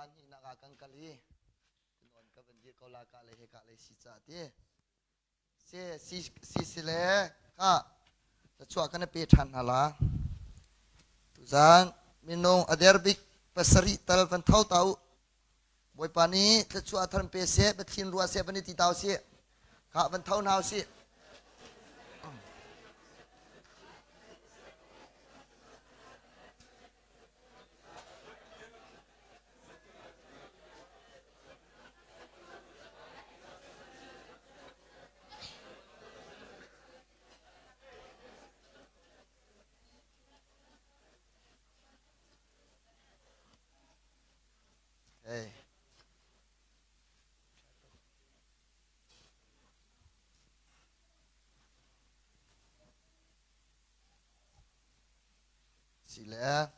ban hi na ka kang kali non ka ban ji ko la ka le he ka le si cha ti se si le ka ta chua ka na pe than hala tu zan minong aderbik pasari tal van thau tau boy pani ta chua than pe se bethin ruwa se bani ti tau se ka van thau nau se hey si le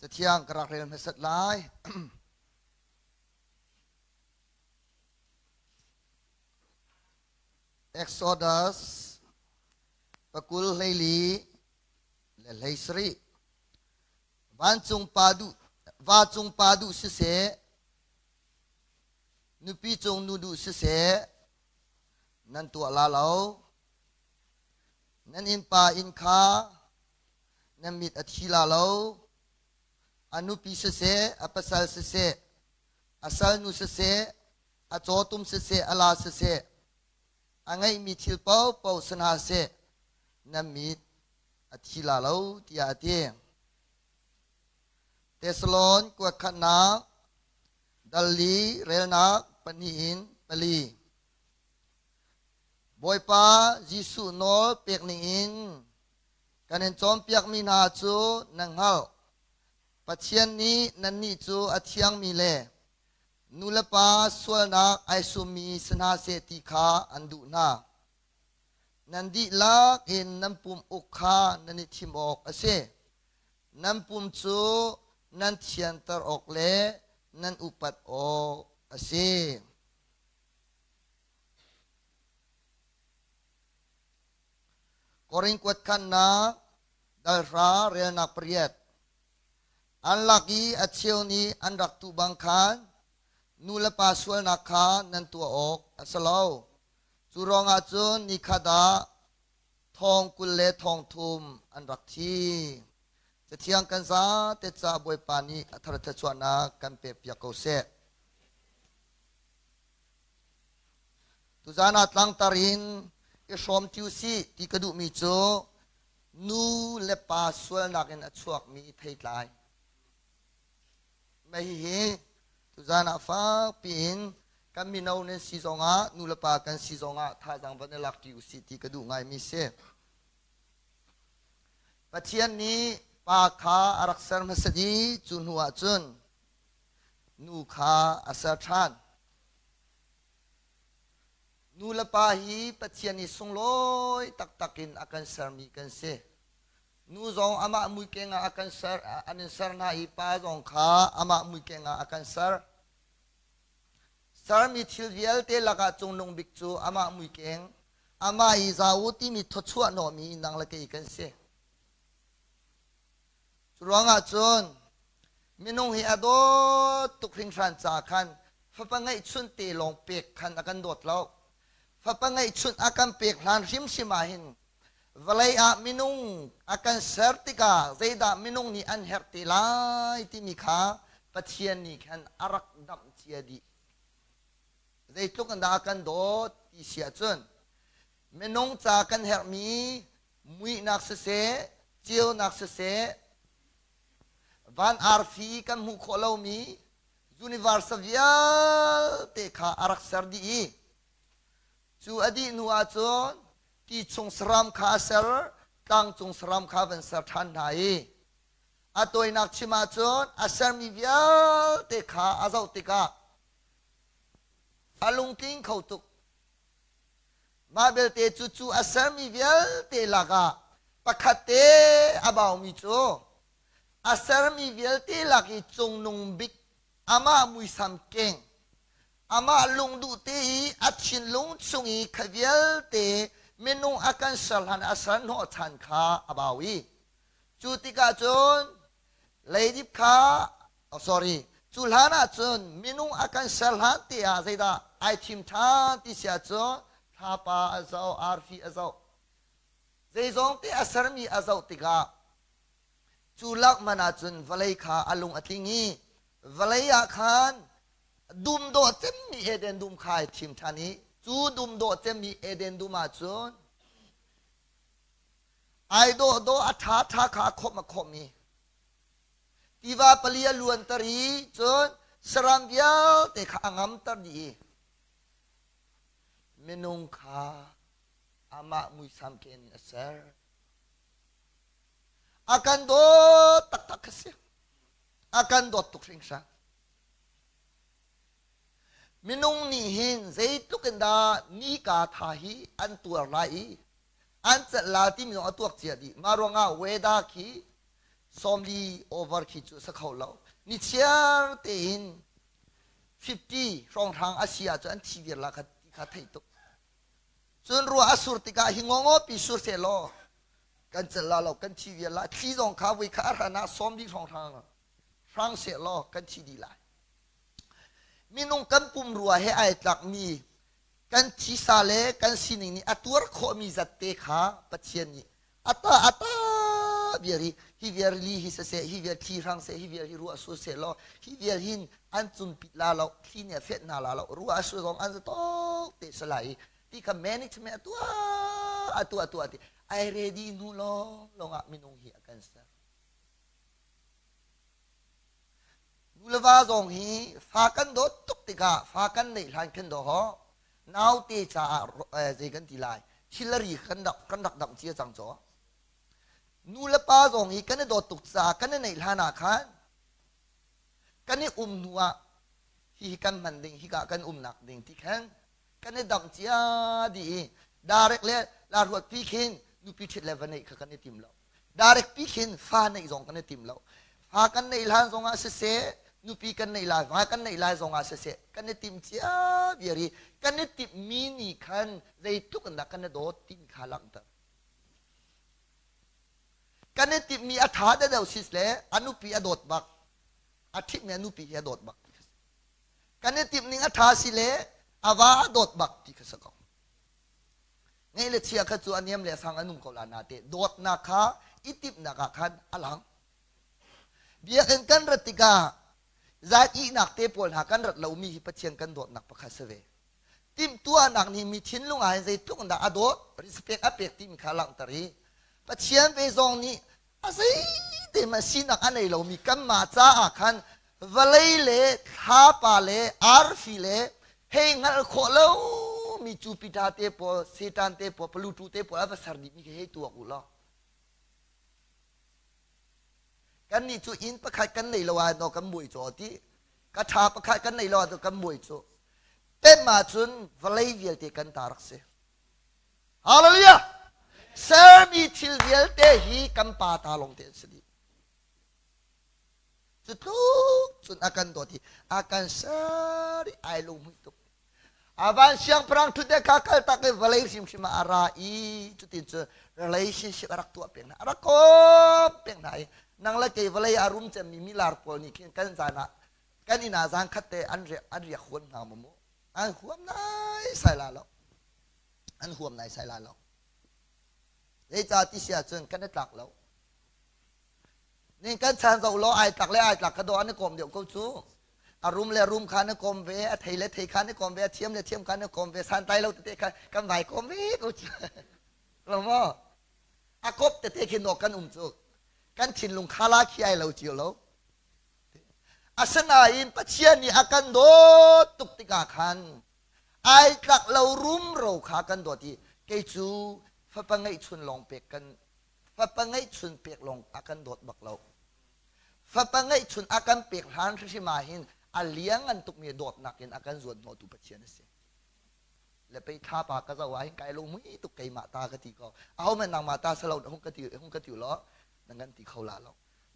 จะเที่ยงกระเรียนให้สัตว์ลาย Exodus ปกุลเลลีและเลสรีวันจงปาดูสิเสนุปีจงนูดูสิเสนันตัวลาเหลานันอินปาอินคานันมิดอธิลาเหลาอนุปีสิเสอปัสสัลสิเสอาสัลนุสิเสอโจตุมสิเสอลาสิเสอังไงมีทิลเป้าสนาเสนันมิดอธิลาเหลาที่อาเตียเตสโลนกวดขนาดัลลีเรลนักปนิหินปลีบอยปาจิสุโนเปียกนิอินกันเห็นจอมเปียกมีนาจูนังเฮาปัจเจียนนี้นันนี่จูอัธยังมีเลนุลปาสวนักไอสุมีสนาเสติขาอันดุนานันดิลักเห็นน้ำปุ่มอุคานันนิทิมออกเสน้ำปุ่มจูนันเทียนตรออกเลนันอุปัดออกเสกอริงกวดขันนักดัลราเรียนักเปรียดอันลักีอัจเชียวนี้อันรักตูบังคันนูลปาสวลนักขานันตัวออกอัสลาวจุรองอาจุนนิคดาทองกุลเลทองทุมอันรักทีจะเที่ยงกันซาเตจาบวยปานีอัทรทชวนากันเปียกเกาเสตุจานาตลังตารินเอชอมทิวซีที่กระดูมีโจนูเลปาสวลนักอันชวกมีเทยลายไม่เห็นตุจานาฟ้าปีนกันมีนาในซีซองะนูเลปากันซีซองะท่าจังบันลักทิวซีที่กระดูไงมีเสปัจเจียนนี้ปาคาอารักษามัสยิดจุนหัวจุนนูคาอาศัยทานนูละปาฮีปัจเจียนนี้ส่งลอยตักกินอาการสามีกันเสนูจงอามามุยเกงอาการสารอันนี้สารนาฮีปาจงขาอามามุยเกงอาการสารมีทิลเวลเตลักจงนงบิกจูอามามุยเกงอามาฮีจาวุติมีทศวโนมีนังละเกยกันเสรองอาจุนมินงเฮียโดตุกริงชันจากขันฟ้าปังไงชุนตีลงเปียกขันอากันโดดแล้วฟ้าปังไงชุนอากันเปียกหลานริมชิมาหินวลัยอามินงอากันเสร์ติกาใจดามินงนี่อันเฮร์ติลายที่มีขาปัจเจียนนี่ขันอารักดัมเจียดีใจตุกันดากันโดดที่เสียจุนมินงจากกันเฮร์มีมุยนักเสเจียวนักเสวันอาร์ฟีกันมุขโลมียูนิเวอร์สเวียลเตคาอารักษาดี จูอดีนัวจนที่จงสรามขาเซลตั้งจงสรามขาเป็นสถานไหนอาตัวนักชิมาจนอาศัยมีเวลเตขาอาเจ้าติกาอาลุงทิ้งเขาตุกมาเบลเตจู่ๆอาศัยมีเวลเตลากาปะคัตเตอาบ่าวมีโจอาศัยมีเวลเตลากิจงนุงบิกอามามุยสัมเก่งอามาลุงดูเตอีอัดชินลุงชงอีขเวลเตเมนุงอาการสลันอาศัยโนทันขาอาบ่าวีจุติกาจนเลยดิบขาsorry จุลานาจนเมนุงอาการสลันเตอาเซดาไอทิมทานที่เสียจนท้าป้าอาเจ้าอาร์ฟีอาเจ้าเจสองที่อาศัยมีอาเจ้าติกาจุลักมานาจนวลัยขาอาลุงอธิงีวลัยอาคานดุมโดดเจมีเอเดนดุมขายทิมทานี้จูดุมโดดเจมีเอเดนดุมาจนไอโดโดอัฐาทาขาคบมาคบมีที่ว่าปลียล้วนตรีจนสรามเดียวแต่ขางามตรีเมนุงขาอามามุยสัมเกนเสรอาการโดตักตักเสียอาการโดตุกสิงสังเมนุงนี่เห็นใจตุกันดานี่กาทาฮีอันตัวไรอันจะลาที่มีน้องตัวเจียดีมารวงอาเวดาคีสมดีโอเวอร์คีจุสักเขาเรานี่เชียร์เต็น50รองทางอาเซียจนทีเดียร์ละคัดคัดไทยตุจนรัวอสุรติกาหิงงอปีสุรเซโลกันจะลาเรากันทีเดียร์ละที่รองข้าวิคารานะสมดีรองทางฟรังเซโลกันทีดีละมีนุ่งกันปุ่มรัวให้ไอ้ตักมีกันชีสาเลกันสินินี่อัตัวร์ขมีจัตเตขาปัจเจนี่อัตาเบียรีฮิเบียรีฮิเสเซฮิเบียทีรังเซฮิเบียรีรัวสุเซโลฮิเบียรินอันจุนปิลาเราที่เนี่ยเฟตนาลาเรารัวสุของอันจะโตเตสลายที่คำแมนิชเมตัวที่ไอเรดีนูโลลงอ่ะมีนุ่งเหียกันซะนูเลวาจงฮีฟากันโดตุกติกาฟากันในหลังกันโดฮอนาวเตจ่าเจกันทีไลชิลรีกันดักเจียจังจ่อนูเลป้าจงฮีกันโดตุกจ่ากันในหลานาคันกันนัวฮีกันมันดิงฮีกันนักดิงที่แข็งกันดักเจียดีดาร์กเล่ลารวดพี่ขินนูพิชิตเลวันนี้กันติมเราดาร์กพี่ขินฟ้าในจงกันติมเราฟ้ากันในหลานจงอาเสนูปีกันในลายว่ากันในลายสองอาเสกันในทีมเจ้าเบียรีกันในทีมมินิคันใจทุกันดักกันในโดดทีมขาลังตากันในทีมมีอัฐาเดาสิสเล่อนุปีอดดบักอาทิตย์มีอนุปีอดดบักกันในทีมนี้อัฐาสิเล่อาวาอดดบักที่เขาสกองไงเลยเชียร์ขจรอันนี้มันเลยสังอนุมเขาลานาเตโดดนักขาอิติบนักขันอลังเบียกันรติกาใจอีนักเตปวลหากันรัดเรามีหิปเชียงกันโดดนักประคาสเวทีมตัวนักนี่มีชิ้นลุงหายใจทุกคนด่าอดดริสเปกอเปกทีมขาลังตรีประเชียงเวซองนี้อะไรเดมาสินักอันไหนเรามีกันมาจ้าคันวลัยเล่ท้าปาเล่อาร์ฟิเล่เฮงัลโคเลวมีจูปิตาเตปวเซตันเตปวพลูทูเตปวอัฟสารดิมีเฮตัวกูล่ะกันนี่จูอินประคายกันในละวันนกันมวยโจที่กระทาประคายกันในละวันนกันมวยโจเต็มมาจนวลัยเวียลเตกันตารักเสฮาเลลูยาเซอร์มีทิลเวียลเตฮีกันปาตาลงเตสดีจุดทุกจุดอาการตัวที่อาการสรีไอลงมือตุกอาบันเสียงพรังทุเดkakal tak ke valai sim sim arai tu tin relationship arak tua pen arak ko pen nai nang la ke valai arum cem mi milar pol ni kan jana kan ina jang khatte anria khon na mo an huam nai sai la lo an huam nai sai la lo ei cha ti sia chen kan tak loนี่กันชานเราล้อไอตักและไอตักกระโดดนี่กลมเดี๋ยวก็ชูอารุมและรุมขันนี่กลมเวะไทยและไทยขันนี่กลมเวะเทียมและเทียมขันนี่กลมเวะสันไตเราเตะกันกำไหวกลมเวะกูชูเราว่าอากบเตะขินดอกกันจูกันชินลุงคาลาขี้ไอเราเจียวเราอาสนาอินปัจเจียนี่อากันโดตุกติกาขัน ไอตักเรารุมเราขากันโดดที่เกจูฟ้าปังไงชุนลองเปีกกันฟ้าปังไงชุนเปียกลงอากันโดดบักเราฟ้าปังไงชุนอากันเปียกหันที่มาหินอาเลี้ยงกันตุกมีโดดนักหินอากันส่วนโนตุปัจเจียนสิแล้วไปท่าปากก็จะว่าหินไก่ลงมุ้ยตุกไก่มาตากติก็เอามันนางมาตาสลาวหงกติวล้อนั่งกันตีเขาลาเรา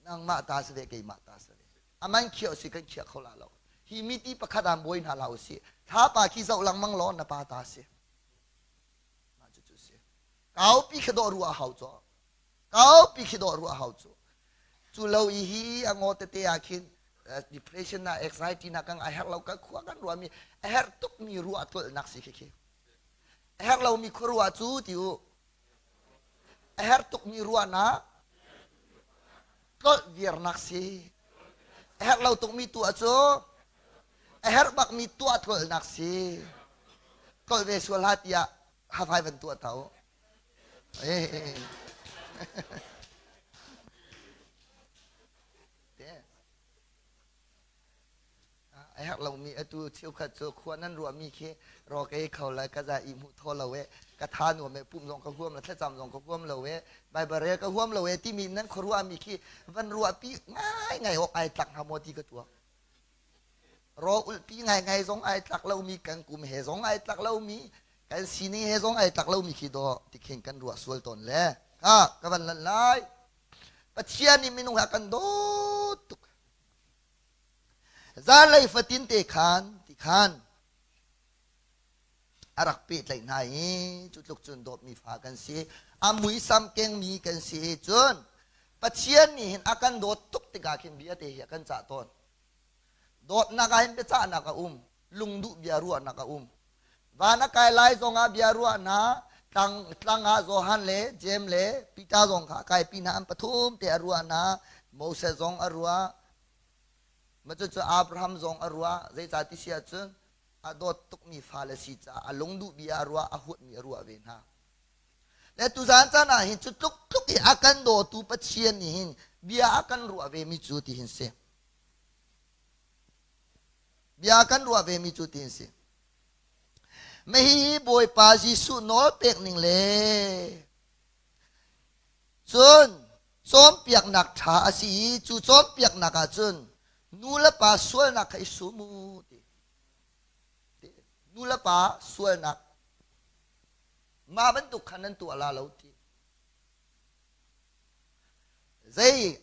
นางมาตาเสด็จไก่มาตาเสด็จอามันเขียวสิกันเขียวเขาลาเราฮิมิติประคดามบวยนาเราสิท่าปากขี้เจ้าลังมังล้อนาปาตาสิมาจุดสิเขาปีขดอรัวเขาจ่อเขาปีขดอรัวเขาจ่อจุลเอาอีฮีอ่างอเตเตอาคินdepression นะ anxiety นะกังไอฮักเราก็ขวากันรัวมีไอฮักตุกมีรัวตัวนักสิเคไอฮักเรามีครัวจูติวไอฮักตุกมีรัวนะก็เวียร์นักสิไอฮักเราตุกมีตัวจูไอฮักบักมีตัวนักสิก็เวสวลาติยาหาไฟเป็นตัวเท่าไอ้ฮักเรามีตัวเชี่ยวขัดโจควรนั้นรวมมีแค่รอเกยเขาเลยก็จะอิมุทอเราเวกระทานหัวแม่ปุ่มรองกระหัวมันถ้าจำรองกระหัวเราเวใบบาเรกระหัวเราเวที่มีนั้นครัวมีแค่วันรัวปีง่ายออกไอตักหามอตีกระตัวรออุลปีง่ายสองไอตักเรามีกันกลุ่มเหสองไอตักเรามีกันซีนี่เหสองไอตักเรามีขี้ดอที่เข่งกันรัวสวลตนแหละก็วันละลายปัจเจียนี่มีนุ่งหักกันโดตุกซาเลยฟัตินเตขานติขานอารักปีไหลไหนจุดลุกจนโดดมีฝากันสิอามุยซ้ำเก่งมีกันสิจนปัจเจียนนี่เห็นอาการโดดตุกติกาขินเบียเตะกันจ่าต้นโดดนักเห็นเปจ่านักลุงดุเบียรัวนักวานักไกลายซงอาเบียรัวนะตั้งอาโซฮันเลเจมเลปิตาซงขาไกปีนามปฐุมเตอรัวนะโมเสสซงอรัวมันจะอับราฮัมซงอรัวใจจัดที่เสียจนอดตุกมีฟาเลสิจ้าอลงดูบีอารัวอหุดมีรัวเวนะและตุจานจานะหินจุดตุกที่อากันโดตุปัจเจียนหินบีอากันรัวเวมิจุดหินเสบีอากันรัวเวมิจุดหินเสไม่ฮีบอยปาจิสุโนเป็กนิงเลจนจอมเปียกหนักชาสีจูจอมเปียกหนักจนนูละปาสวลนักให้สมุตินูละปาสวลนักมาบรรทุกขันนั้นตัวลาเลาทีใจ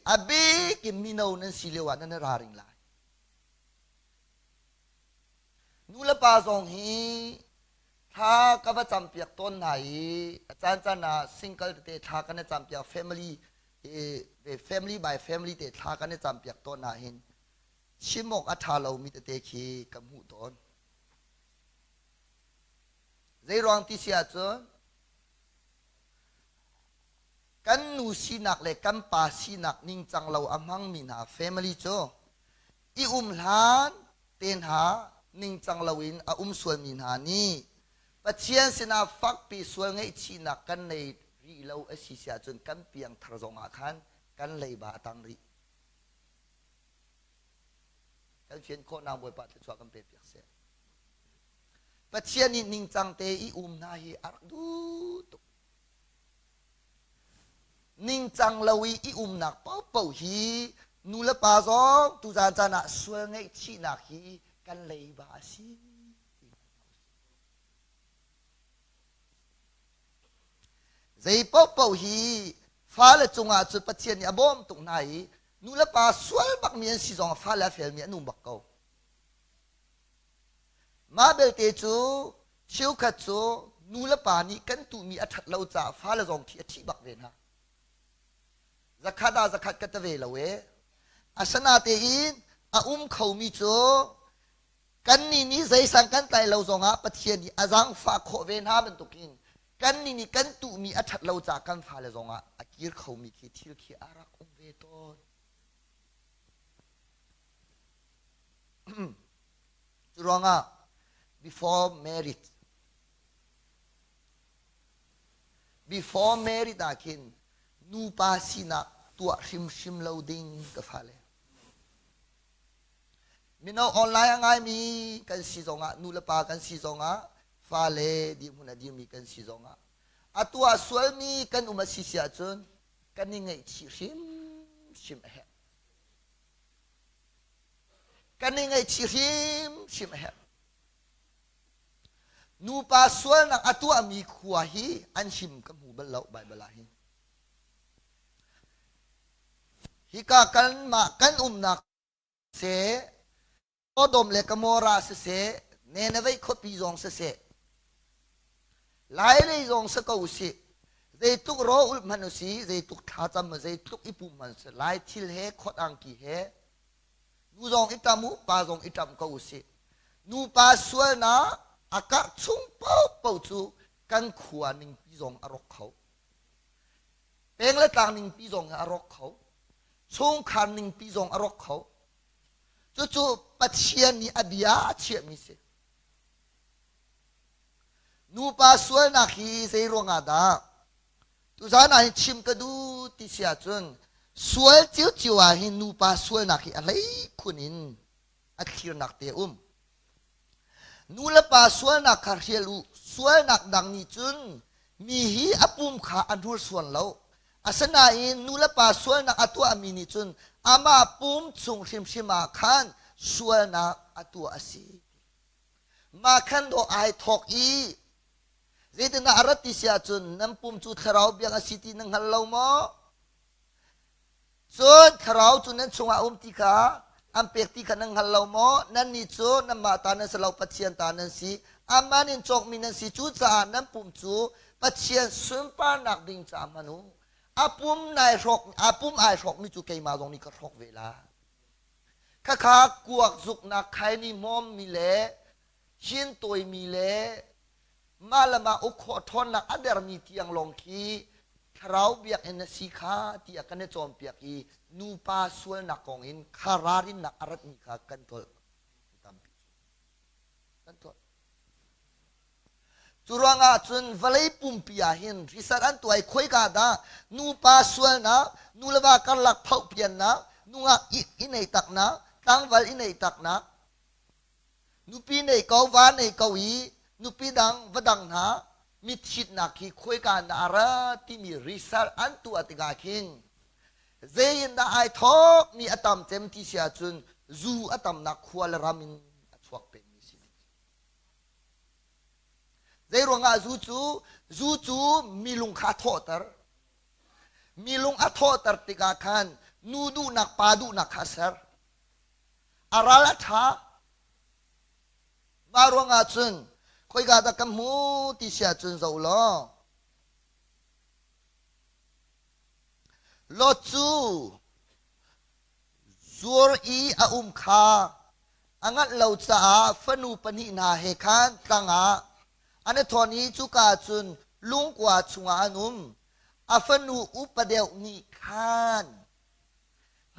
อบีกิมมีนานั้นสิเลวานั้นราริงลายนูละปาสองฮีถ้ากับจำเปียกต้นไหนอาจารย์จานาซิงเกิลเตะท่ากันจำเปียก family by family เตะท่ากันจำเปียกต้นไหนหินชิมอกอัฐาเรามีแต่เตคีกับหูตอนใจรองที่เสียจนกันนูสีนักเลยกันป่าสีนักนิ่งจังเราอมังมีนา family โจอีหลานเต็นหานิ่งจังเราอินส่วนมีนานี่ปัจเจียนสินาฟักปีส่วนไงชีนักกันในรีเราสิเสียจนกันเปียงทรจงอาคันกันเลยบาตังรีกันเชียนโคนามวยปัดชัวกันเปียกเสียปัจเจียนนิ่งจังเตอีนาฮีอาร์ดูตุนิ่งจังเราอีนักเป่าฮีนูละปาซองตุจานจานะส่วนไงชีนักฮีกันเลยบาซีใจเป่าฮีฟ้าละจงอาจุดปัจเจียนอาบอมตรงไหนนูละปาสวลบักเมียนสิจงฟ้าละเฟลเมียนุ่มบักเกามาเบลเตจูชิวขัดจูนูละปานี่กันตูมีอัฐเราจ่าฟ้าละจงที่อธิบักเวนะzakat kata vela we asana te in khau mi cho kan ni zai sang kan tai lo zonga pathian ni azang fa kho ve na ban tukin kan ni kan tu mi athat lo cha kan fa le zonga akir khau mi ki thil ki arak ve ton ronga before married akin nu pa sina tua shim loading ka phale mino online angai mi kan si zonga nu la pa kan si zonga pha le di mun di mi kan si zonga atua sual mi kan umasi sia chun kan ni ngai chi sim he kan ni ngai chi sim he nu pa sual nak atua mi khuwa hi an sim ka mu bal lau bai balahi hi ka kan ma kan nak se odom le kamora se ne na vai khopi jong se lai le jong se ko si dei tuk ro ul manusi dei tuk tha cham dei tuk ipu man se lai thil he khot ang ki he nu jong itamu pa jong itam ko si nu pa sual na aka chung pau chu kan khuwa ning pi jong arok khau peng le tang ning pi jong arok khau chung khan ning pi jong arok khau chu pathian ni abia che mi se nu pa sual na khi sei ronga da tu za na chim ka du ti sia chun sual chiu chiu a hin nu pa sual na khi alai khunin a thir nak te nu la pa sual na khar helu sual nak dang ni chun mi hi apum kha anur suan lo asana in nu la pa sual na atu ami ni chun ama pum chung sim sima khan sual na atu asi ma khan do ai thok i zait na arati sia chun nam pum chu tharau biang asiti nang hallo mo chun tharau chun nan chunga ti kha am pek ti kha nang hallo mo nan ni chu nam ma ta nan salau pathian ta nan si amanin chok min nan si chu cha nam pum chu pathian sun pa nak ding cha manu apum nai rok apum ai rok ni chu ke ma jong ni ka rok vela kha kha kuak zuk na khai ni mom mi le hin toi mi le malama ukho thon na ader mi tiang long ki tharau biak en si kha ti akane chom piak i nu pa sual na kong in khararin na arat ni kha kan tol Churanga chun valai pumpia hin risaran tuai khoi ka da nu pa sual na nu lawa kan lak phau pian na nu nga inei tak na tang val inei tak na nu pi nei kau wa nei kau i nu pi dang vadang na mit hit na ki khoi ka na ara ti mi risal an tu atiga king zein da ai thok ni atam chem ti sia chun zu atam na khwal ramin achuak pe dei ronga zu chu milung kha thotar milung a thotar tika khan nudu nak padu nak khasar arala tha ma ronga chun khoi ga da kam mu ti sia chun zo lo chu zur i a kha angat lo cha fanu pani na he khan tanga ane thoni chuka chun lungkwa chunga anum afanu upadeu ni khan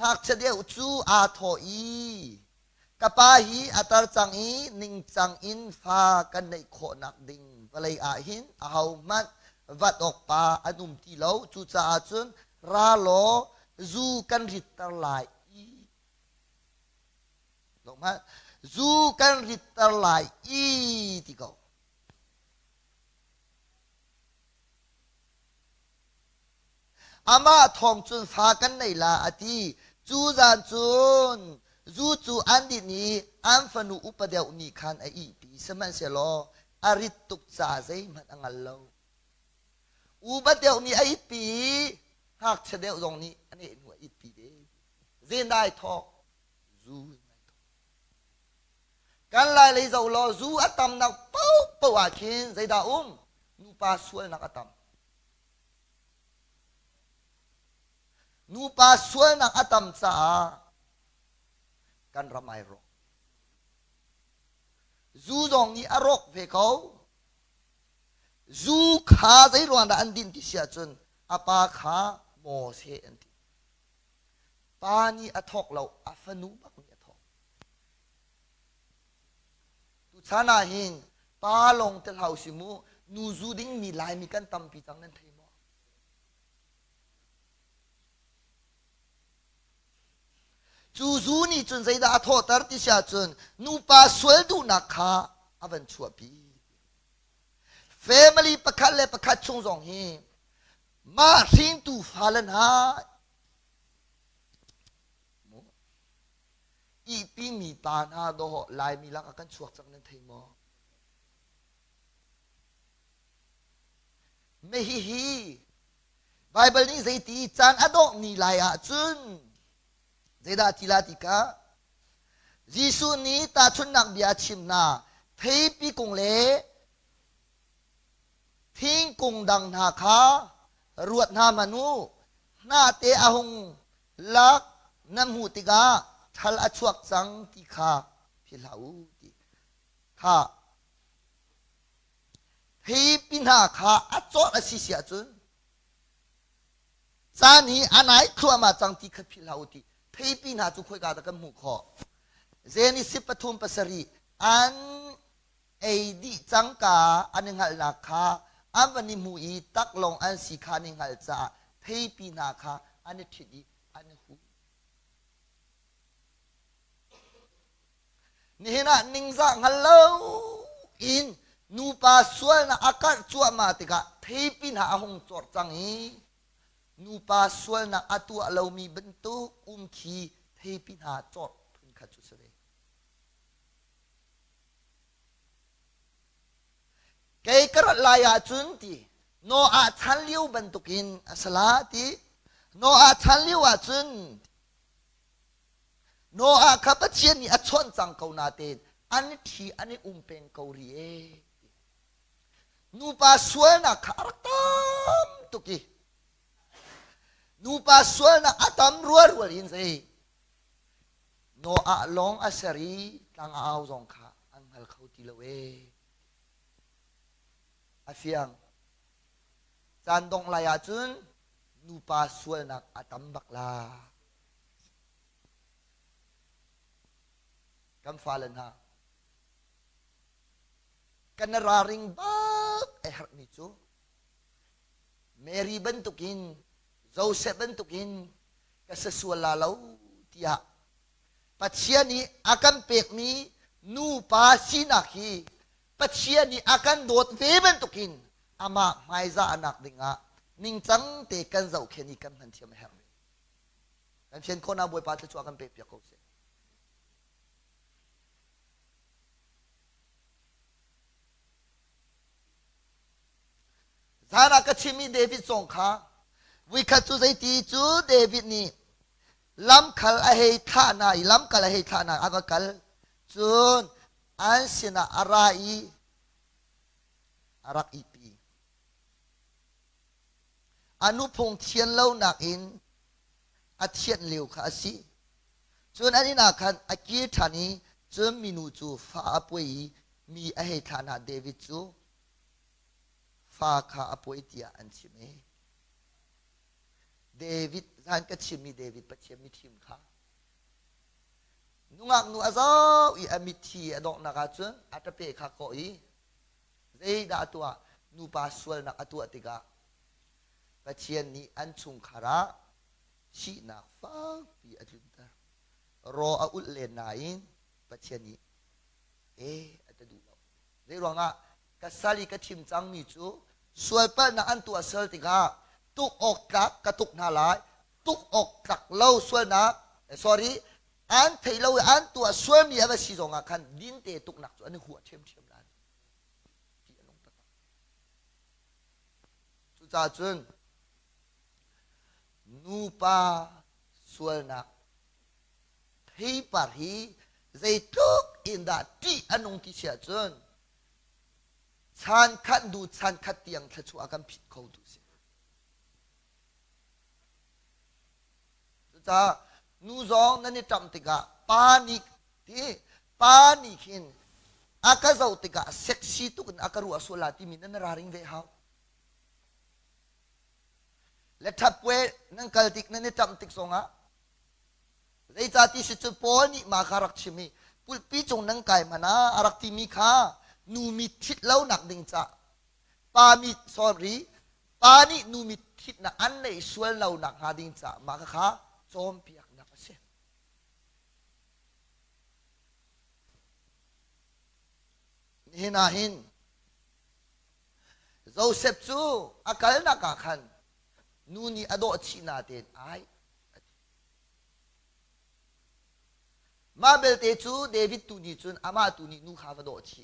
hak chadeu chu a tho i kapahi atar chang i ning chang in fa kan nei kho nak ding valai a hin a hau mat vat ok pa anum ti lo chu cha chun ra lo zu kan rit tar lai i lo ma zu kan rit tar lai i ti ko ama thong chun fa kan nei la ati chu zan chun zu chu an di ni an fanu upadeu ni khan a i pi saman se lo arit tuk cha zai man angal lo upadeu ni ai pi hak chadeu jong ni ani nu i pi de zin dai thok zu kan lai le zo lo zu atam nak pau pau a khin zai da nu pa sual nak atam nu pa sual nak atam cha kan ramai ro zu dong ni arok ve ko zu kha zai ron da andin ti sia chun apa kha mo se an ti pa ni athok lo afanu bak ni athok tu chana hin pa long tel hausimu nu zu ding mi lai mi kan tam pi chang nan thei chu zu ni chun zai da tho tar ti sia chun nu pa sual du na kha avan chua pi family ประคัดและประคัดชงสองฮีมาทิ้งตูฟาเลนหาอีปีมีตาหน้าโดหลายมีลักกันชวกจังนั้นเทมอไม่ฮีไบเบิลนี้ใจตีจานอดอกนี่ลายอาจุนใจดาทิลาติกายิสุนี้ตาชุนนักเบียชิมนาเทปีกงเล่ทิ้งกงดังนาคารวดนามนุหน้าเตอหงลักน้ำหูติกาทัลอชวกจังติคาพิลาอูติคาเทปีนาคาอจอดอสิเสียจุนจานี้อันไหนครัวมาจังติคาพิลาอูติเทปีนาจุคุยกาตะกันหมู่ขอเจนิสิปทุมปัสรีอันเอดีจังกาอันหนึ่งหัลนาคาอันวันนี้มูอีตักลงอันสีขาหนึ่งหัลจ่าเทปีนาคาอันนี้ทิดีอันนี้หูนี่นะนิ่งจังฮัลโหลอินนูปาสวลนะอากาศจัวมาติกะเทปีนาหงจอดจังอีนูปาสวลนะอัตัวเรามีบรรทุกขีเทปีนาจอดทุนขัดจุดเสด็จเกยกระลายาจุนตีโนอาชันลิวบรรทุกินสลาตีโนอาชันลิวอาจุนโนอาขับเชียนี่อชนจังเกานาเตนอันนี้ทีอันนี้เป็นเกาหลีนูปาสวลนะคารักตามตุกีนูปาสวลนะอัตมรัวอินเซโนอาลงอาศรีตั้งเอาจงขาอันหัลเขาตีละเวอาเฟียงจันดงลายาจุนนูปาสวลนักอาตัมบักลากำฟาเลนฮะกันนราริงบักหักนิจูเมรีบันตุกินโจเซฟบันตุกินก็สสวลลาลาวที่ฮะปัจเจียนี้อาการเปกนี้นูปาสินักฮีปัจเจียนี้อาการโดดเวบันตุกินอามาไม่จ่านักดิ่งอ่ะนิ่งจังเตกันเจ้าแค่นี้กันทันทีไม่เห็นกันเช่นคนอาบวยปาจะช่วยกันเปรียบเทียบเขาเสียฐานะก็ชิมีเดวิดส่งข้าวิคัตุใจตีจูเดวิดนี่ล้ำขัลอาเฮท่านาล้ำขัลอาเฮท่านาอันก็ขัลจูนอันสินะอาราอีอารักอีปีอนุพงษ์เทียนเล่าหนักอินอาเทียนเหลวข้าสิจูนอันนี้นักขันอากีธานีจูนมินูจูฟ้าป่วยมีอาเฮท่านาเดวิดจูฟ้าข้าป่วยที่อันชิเมเดวิดท่านก็ชิมีเดวิดปัจเจมิทิมข้านุ่งอักนุ่งอาซาวอีอมิทีอดอกนักจุนอัตเปะข้าก็อีเจดาตัวนูปาสวลนักตัวติกาปัจเจนี้อันชุงขาระชีนักฟ้าปีอจุนตารออุลเลนายปัจเจนี้อัตดูเราเรื่องอ่ะกัสซาลีกัชิมจังมีจูสวยเปิ้ลนักอันตัวเซลติกาตุกออกจากกระตุกนาลายตุกออกจากเล่าสวยนักsorry อันเทเลวอันตัวสวยมีอะไรสิจงอาคันดินเตตุกหนักอันนี้หัวเทียมนั้นที่อันลงตะจุจ่าจุนนูปาสวยนักที่ปารีใจตุกอินดาที่อันลงที่เสียจุนฉันขัดดูฉันขัดเตียงถ้าชัวกันผิดเขาดูสิจ้านูจองนั่นนี่จำติกาปานิกที่ปานิกินอากาศเอาติกาเซ็กซี่ตุกันอากาศรัวสุลาที่มีนั่นราริงเวหาและทับเวนั่งกัลติกนั่นนี่จำติกสงะเรื่องที่สิจุปอนี่มาคารักชิมีปุลปีจงนั่งไก่มานะอารักที่มีข้านูมีทิศเล่าหนักดิ่งจ้าปามีสอรีปานี่นูมีทิศนะอันในส่วนเล่าหนักหาดิ่งจ้ามาค่ะจอมเปียกนักเสียนี่นาหิน โจเซฟจูอาการนักขันนูนี่อโดชินาเตนไอมาเบลเตจูเดวิดตูนี่จุนอามาตูนี่นูข้าวโดชิ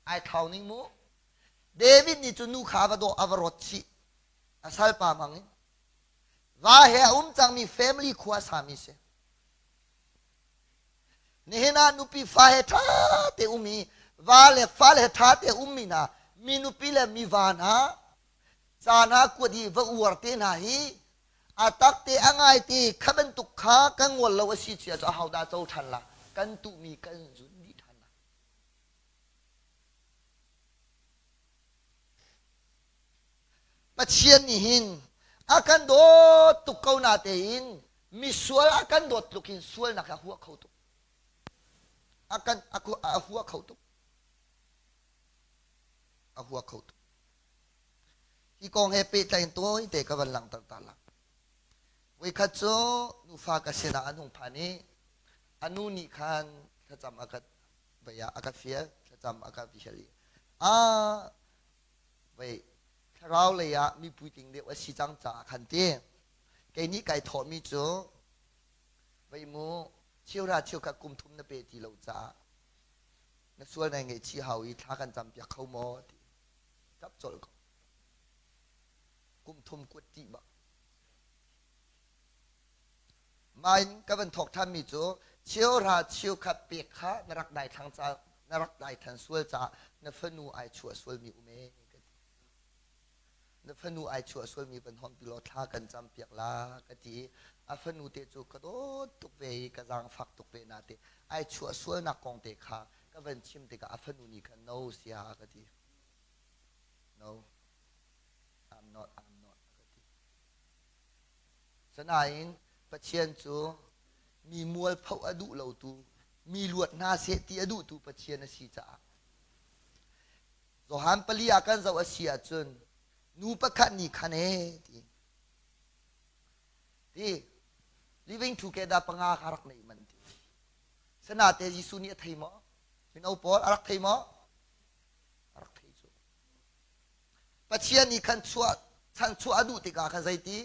ไอท้าวนิมูเดวิดนี่จุนนูข้าวโดอวรชิอาศัยปามังอินว่าเฮจังมี family ขวาสามีเสนี่นานุปีฟ้าเฮท่าเตมีว่าเลฟ้าเลท่าเตมีนะมีนุปีเลมีวานะจานะกวดีว่าอวดเตนะฮีอาตักเตอ่างไงเตขบันตุกขากังวลเราว่าสิเชียจะเอาดาเจ้าทันละกันตุมีกันจุนดีทันละปัจเจียนนี่หินอากันโดดตุกเขาหน้าเตหินมีส่วนอากันโดดลุกินส่วนนักหัวเขาตุกอากันหัวเขาตุกหัวเขาตุกที่กองเฮปีใจตัวอิเตกับวันหลังต่างๆละวิคัตโจนูฟากเสนาอันหงพานีอันนู้นี่ขันถ้าจำอากาศไปยาอากาศเฟียถ้าจำอากาศวิเชลีไปเราเลยอะมีพูดถึงเด็กว่าสิจังจ่าขันเตี้ยแกนี้ไก่ถอมีโจไปมูเชี่ยวราเชี่ยวกับกุมทุมนเปตีเราจ่าในส่วนในเงชี้เฮาอีท้ากันจำเปียกเข้าหมอจับจดกุมทุมกุฏิบักมันก็เป็นถกทำมีโจเชี่ยวราเชี่ยวกับเปียกข้านรักได้ทางจ่านรักได้ทางส่วนจ่านฟนูไอชัวส่วนมีอุเมนฟนูไอชัวส่วนมีเป็นห้องปิโลท่ากันจำเปียกลากะทีอาฟนูเตจูกระโดดตุกเวกระจังฝักตุกเวนาเตไอชัวส่วนนักกองเตขาก็เป็นชิมเตกอาฟนูนี่กัน no เสียกะที no I'm not กะทีสนายปัจเจียนจูมีมวลเผาอดุเหล่าตูมีลวดนาเสตีอดุตูปัจเจียนสีจ่าโซฮันปลีอากันจะว่าเสียจนนูปะคันนี่คันเอที living together ปังอาคารักในมันทีสนาเตจิสุนีไทยมั้งเป็นเอาปออารักไทยมั้งอารักไทยจูปัจเจียนนี่คันชัวฉันชัวอดุติกาคันใจที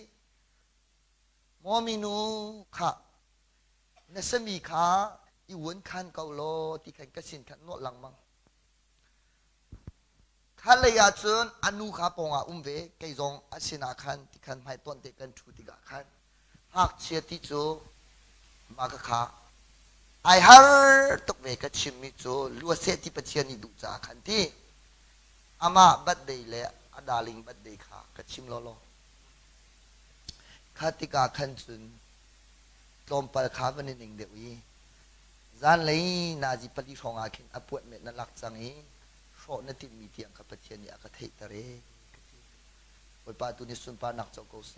มอมินูค่ะเนสมีค่ะอีวันคันเกาโลที่คันกสินคันนวดหลังมั้งขันเลยอาจารย์อนุขาปงอาเวเกยจงอาศินาขันที่ขันไม่ต้นเด็กันชูติกาขันหากเชียติจูมากขาไอฮาร์ตกเวกชิมิจูลัวเสติปัจเจียนิดูจาขันที่อามาบัดเดย์เลยอาดาลิงบัดเดย์ขากชิมโลโลขัติกาขันจุนตอมปะขาบันนิงเดวีจานเลยนาจิปฏิทองอาคินอปวดเมตนลักจังอีโชนติมีเตียงกับปัจเจียนยากระเทยตะเรวันปาตุนิสุนปานักเจ้าโกเส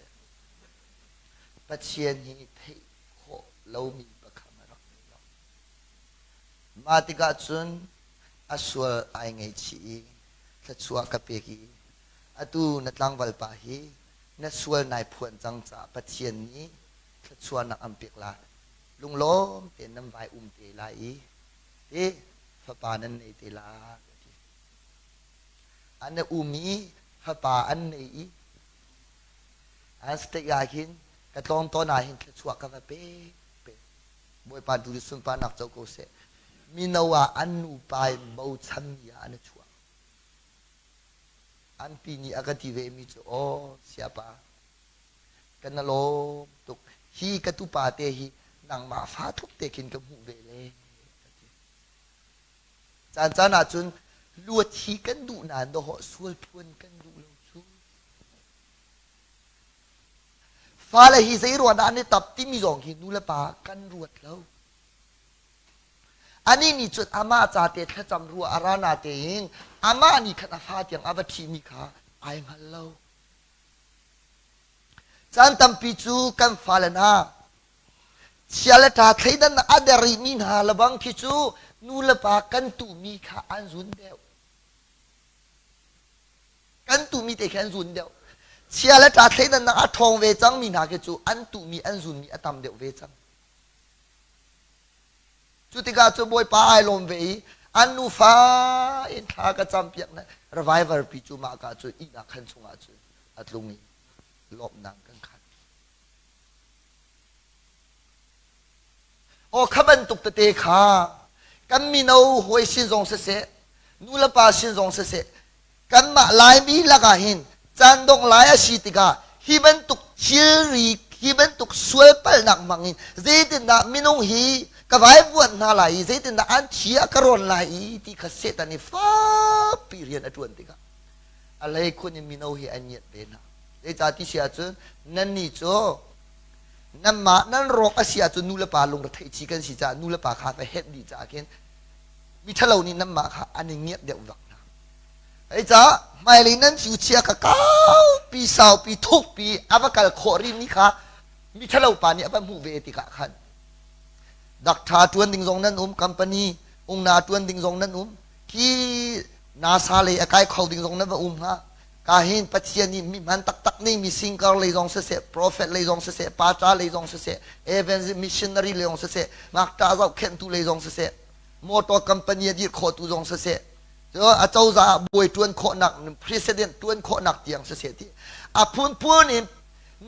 ปัจเจียนนี้เทโคเรามีประคำรักเรามาติกาจุนอสวลไอไงชีทัชวกับเปกีอตูนัดลังวัลปาฮีนัดสวลนายพวนจังจ่าปัจเจียนนี้ทัชวนักอัมเปียกลาลุงล้มเต็นน้ำใบเตลาอีฟะปานันในเตลาอันนั้นมีฟะปาอันนี้อันสเตยาหินกระตองตัวนาหินชัวกับเป๊ะบอยปานตุริสุนปานักเจ้าโกเสมีนว่าอันนูปายบ่ชันยาอันชัวอันปีนี้อากาศเวมิจูโอเสียปากันนโลตุกฮีกตุปาเตฮีนางมาฟ้าทุกเตกินกับหูเวเลจานอาจุนลวดที่กันดูนานดอกสวลพวนกันดูเราชูฟ้าเลยฮิเซรวดานนี่ตับที่มีสองหินนูละปากันรวดแล้วอันนี้นี่จุดอามาจ่าเตะถ้าจำรัวอารานาเตงอามานี่ขณะฟ้าเตียงอาบัติมีขาไอ้มาเล่าจันตัมปิจูกันฟ้าเลนะเชียร์ตาไทยดันอาเดริมินฮาลบังพิจูนูละปากันตุมีขาอันซุนเดียวกันตุมีแต่แค่ซุนเดียวเชียร์และจ่าเทนันอาทองเวจังมีนาเกจูอันตุมีอันซุนมีอัตามเดียวเวจังจุดที่กาจูบอยปาไอลมเวอันนูฟ้าอินทากระจำเปียกนะ revival ปีจูมากาจูอีนักขันชงอาจูอัตลุงีลบนังกันขันโอ้ขบันตุกตะเตขากันมีนาหวยสินทรงเสะนูละปาสินทรงเสะกันมาลายมีละกาหินจันดงลายอาชีติกาฮิบันตุกชิรีฮิบันตุกสวยเปลนักมังอินเจตินดามินงฮีกบายบวชนาลายเจตินดาอันเชียกรอนลายที่ขเสตันนี่ฟ้าปีเรียนอจวนติกาอะไรคนยังมินงฮีอันเนียเป็นนะเจจาติเชียจนนั่นนี่โจนั่นมานั่นรอกอาเซียจนนูละปาลงระเทชิกันสิจานูละปาขาไปเฮ็ดดีจ้าเกนมีทะเลานี่นั่นมาค่ะอันนี้เงียบเดี๋ยววักนะไอ้จ้าไม่เลยนั่นฟิวเชียร์ก้าวปีสาวปีทุกปีอาบกัลโคริมนี่ค่ะมีทะเลปานี่อาบมูเวติกะขันดักทาจวนดิงซงนั่นคัมปานีองนาจวนดิงซงนั่นที่นาซาเลยอากายเขาดิงซงนั่นว่าฮะกาหินปัจเจียนี่มีมันตักนี่มีซิงเกิลเลยซงเสะโปรเฟตเลยซงเสะปาจาเลยซงเสะเอเวนซ์มิชชันนารีเลยซงเสะมักตาเจ้าเข็นตุเลยซงเสะมอเตอร์คัมปานียืดโคตุซงเสะเจ้าอาเจ้าจะบวยจวนโคนัก president จวนโคนักเตียงเสะที่อาพูนนี่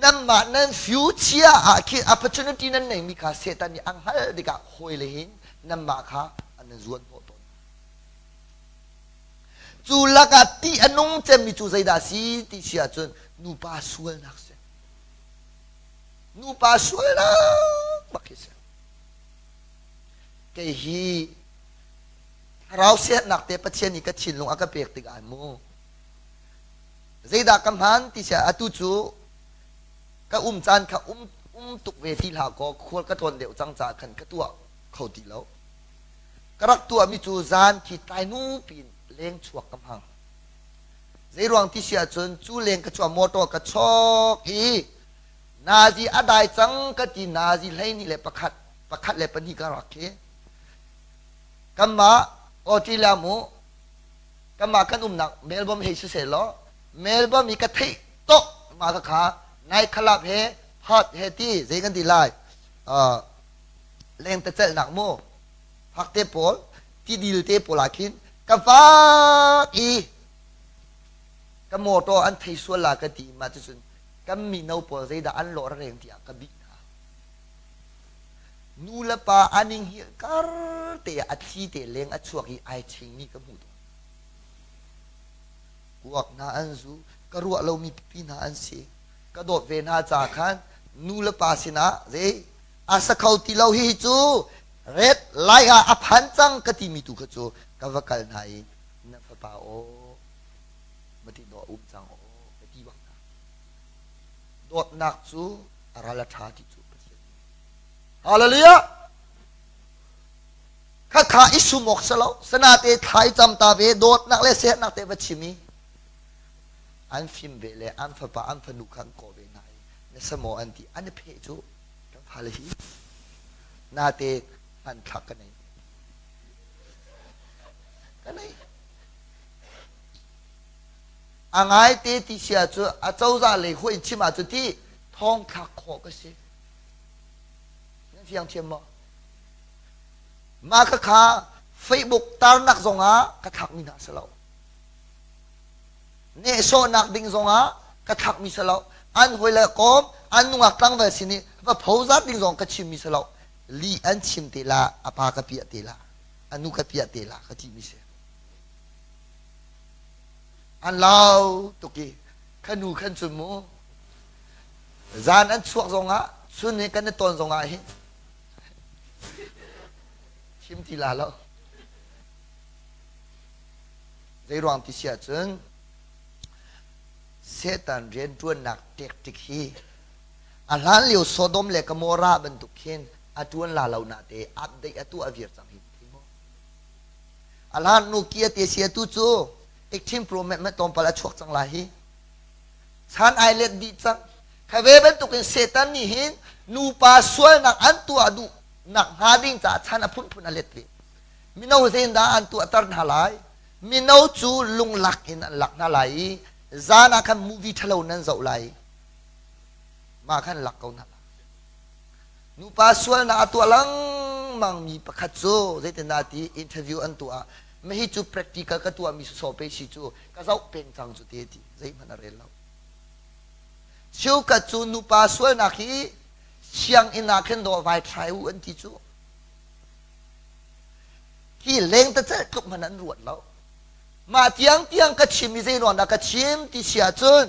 นั่นมานั่นฟิวเจอร์อาคิด opportunity นั่นไหนมีค่าเสตันนี่อังฮัลดิกะหอยเลยหินนั่นมาค่ะอันนั้นจวนโพตจูลักตีอันนุ่งเจมีจูใจดาสีที่เชียจนนูปาสวยนักเสนูปาสวยนักบักเสเกฮีเราเสียนักเตะปัจเจนี่ก็ชินลงอากาเปียกติกามูใจดากำหันที่เชียอตุจูก็จันก็ตุกเวทีหาก็ควรก็ทนเดี๋ยวจังจากขันก็ตัวเขาตีแล้วกรักตัวมีจูจานที่ตายนูปีนเลี้ยงชวกกำหังในรวงที่เสียจนจูเลี้ยงกระชวกโมโตกระชอกฮีนาจีอดายจังก็จีนาจีเลยนี่แหละประคัดเลยปนิกรักเคกัมมาโอจิลามูกัมมากันนักเมลบอมเฮสเซลเมลบอมมีกระทิโตมาตะขาในคลับเฮฮอตเฮตีเจกันดีไลเลี้ยงตะเจหนักโมพักเตปอลที่ดีลเตปอลาคินกับฟ้าอีกับโมโตอันไทยส่วนลากตีมาจนกับมีนาวปอใจดาอันหล่อเร่งที่กับบินานูละปาอันนิงเฮียการเตะอัดชีเตะเลี้ยงอัดช่วงที่ไอชิงนี่กับหูตัวพวกนาอันซูกรัวเรามีปีนาอันเสกระโดดเวนาจากขันนูละปาสินะเจอาสเขาตีเราฮิจูเร็ดไล่อาพันจังกติมีตุกจูกับว่ากันไหนนับปาโอมาที่ดอจังโอไปที่วังนะโดดนักจูอาราลชาติจูฮาเลลูยาข้าข้าอิสุมกสลาวสนาเตไทยจำตาเวโดดนักเลเสนักเตวัชิมีอันฟิมเวเลอันฟปาอันฟนุขันโกเวนัยในสมองอันที่อันเพจูกับฮาเลฮีนาเตอันทักกันไหนกันไหนอ่างไอเตติเสียจูอาเจ้าจะเลยหุ่นชิมาจุดที่ท้องทักขอก็เสียนั่นเพียงเทียมมาข้าข้าเฟซบุ๊กตามนักส่งกระทักมีนักสลาวเนโซนักดิ่งส่งกระทักมีสลาวอันหวยละกอมอันนุ่งตั้งไว้สินี่ว่าผู้จัดดิ่งส่งกระชิมมีสลาวลีอันชิมเตล่าอปากระเปียเตล่าอันนุกระเปียเตล่ากระชิมมีเสอันเราตุกี้ขันนูขันจุนมูจานอันช่วงส่งส่วนนี้กันในตอนส่งเห็นชิมทีลาแล้วในรวงที่เสียจนเซตันเรียนตัวหนักเด็กติกีอันหลังเลี้ยวโซดมเล็กโมราบรรทุกเข็นอัตวันลาเหล่านาเตอัปเดตตัวอวิร์จังหิทิโมอันหลังนูเกียเตเสียตุจูเอ็กทิมโปรแมทไม่ต้องปลาชวกจังไรฉันไอเล็ดดีจังแค่เวบรรทุกเข็นเซตันนี่หินนูปาสวยนักอันตัวดูนักหาดิ้งจ่าฉันอพุนพุนอเล็ดเลยมินาเซนดาอันตัวตรนหาลายมินาจูลุงหลักหินหลักนาลายจานักขันมูวีทะเลนั้นเจ้าลายมาขันหลักเขานั่นนูปาสวลนาตัวลังมังมีประคัตโซเจตนาทีอินเทอร์วิวอันตัว ไม่ให้จู practical ก็ตัวมีสอบไปสิจูก็เจ้าเป็นจังจุดเดียดีใจมันอะไรเราชิวกับจูนุปาสวยนักฮีเชียงอินาเคนโดไวทรายวันที่จูที่เล้งแต่เจ้าทุกมันนั้นรวดแล้วมาเตียงกระชิมมีใจนอนกระชิมที่เสียจุน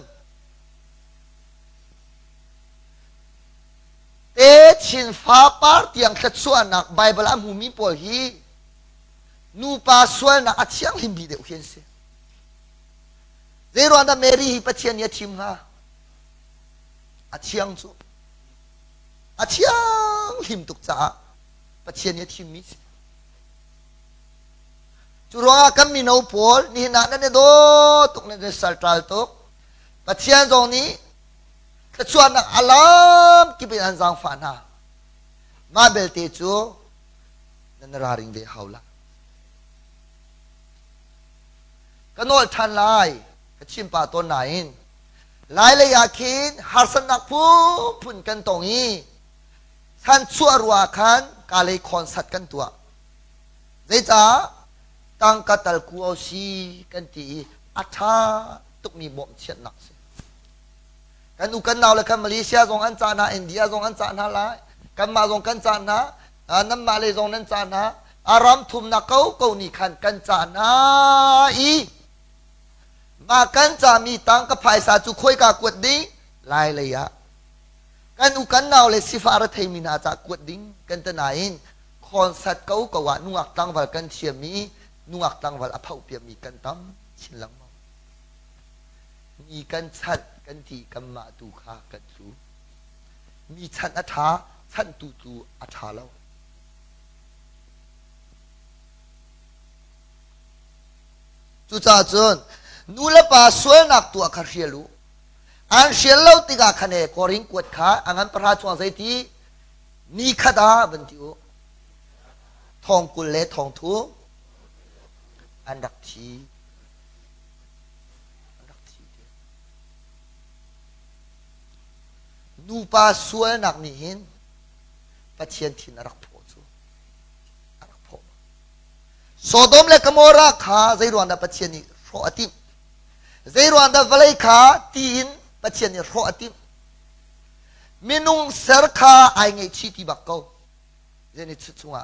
เตชินฟ้าปาร์เตียงขัดส่วนนักไบเบิลอามูมีปอฮีนูปาสวยนักอัจฉริยะลิมบีเดียวเห็นสิใจนอนแต่เมรี่ปัจเจียนยาทิมฮะอัจฉริยะจูอัจฉริยะลิมตุกจ้าปัจเจียนยาทิมมิสจุรวากันมีนาวพอลนี่นักนั่นโดตุกนั่นสัลตรัลตุกปัจเจียนตรงนี้กระชวนนักอัลลัมกิบิอันซังฟานามาเบลเตจูนั่นราริงเบฮาวละกันโนลทันไลกระชิมป่าต้นไหนไลเลยอยากคิดหาสนักผู้พุ่นกันตรงนี้ท่านชั่วรัวขันกาเลยคอนสัตกันตัวเจ้าตั้งกัตลกูเอาซีกันตีอัฐาตุกมีบ่มเชียนหนักสิกันอุกันนาวเลยกันมาเลเซียทรงอันจานะอินเดียทรงอันจานะละกันมาทรงกันจานะน้ำมาเลยทรงนั้นจานะอารามทุมนักเขานี่ขันกันจานะอีมากันจามีตังกับภายสาจุคุยกับกวดดิ้งลายเลยอะกันอุกันนาวเลยสิฟาร์เทมินาจากกวดดิ้งกันตะไหนคอนเซ็ปต์เขาก็ว่านุ่งตังวัลกันเชียมีนุ่งตังวัลอภาเปียมีกันตั้มชินหลังมีกันชัดกันที่กันมาตูขากันสูมีชันอัฐาชันตูอัฐาแล้วจุจ้าจนนูเลปาสวยนักตัวขัดเชียลูอันเชียเล่าติกาขันเอกอริงกวดขาอันประหารชวนใจที่นี่ขดาบันทิวทองกุลเลทองทูอันดักทีนูปาสวยนักนี่เห็นปัจเจียนที่นรักพอจูนรักพอโซโดมเลกมอราขาใจรวนดาปัจเจียนนี่โรอติมใจรวนดาวลัยขาตีนปัจเจียนนี่โรอติมมินุงเสรขาไอเงชิติบักเกาเจนี่ชุดชัว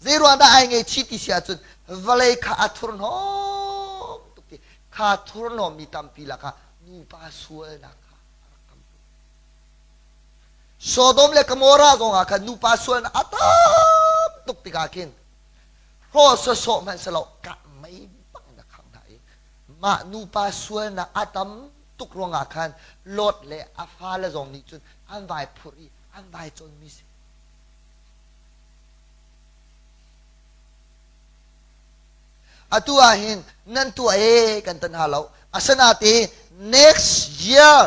ใจรวนดาไอเงชิติเสียจุนวลัยขาอัทุรนอมตุกติขาทุรนอมมีตัมปีละขานูปาสวยนักโซโดมเลกมอราซงอาคันนูปาสวนอัตามตุกติกากินโรสโซมันสลอกะไม่บังนะข้างไหนมานูปาสวนอัตามตุกรองอาคันลดเลอาฟาเลซงนี้จุนอันไวพุรีอันไวจนมิสอตัวหินนั่นตัวกันตันหาเราอาสนาตี next year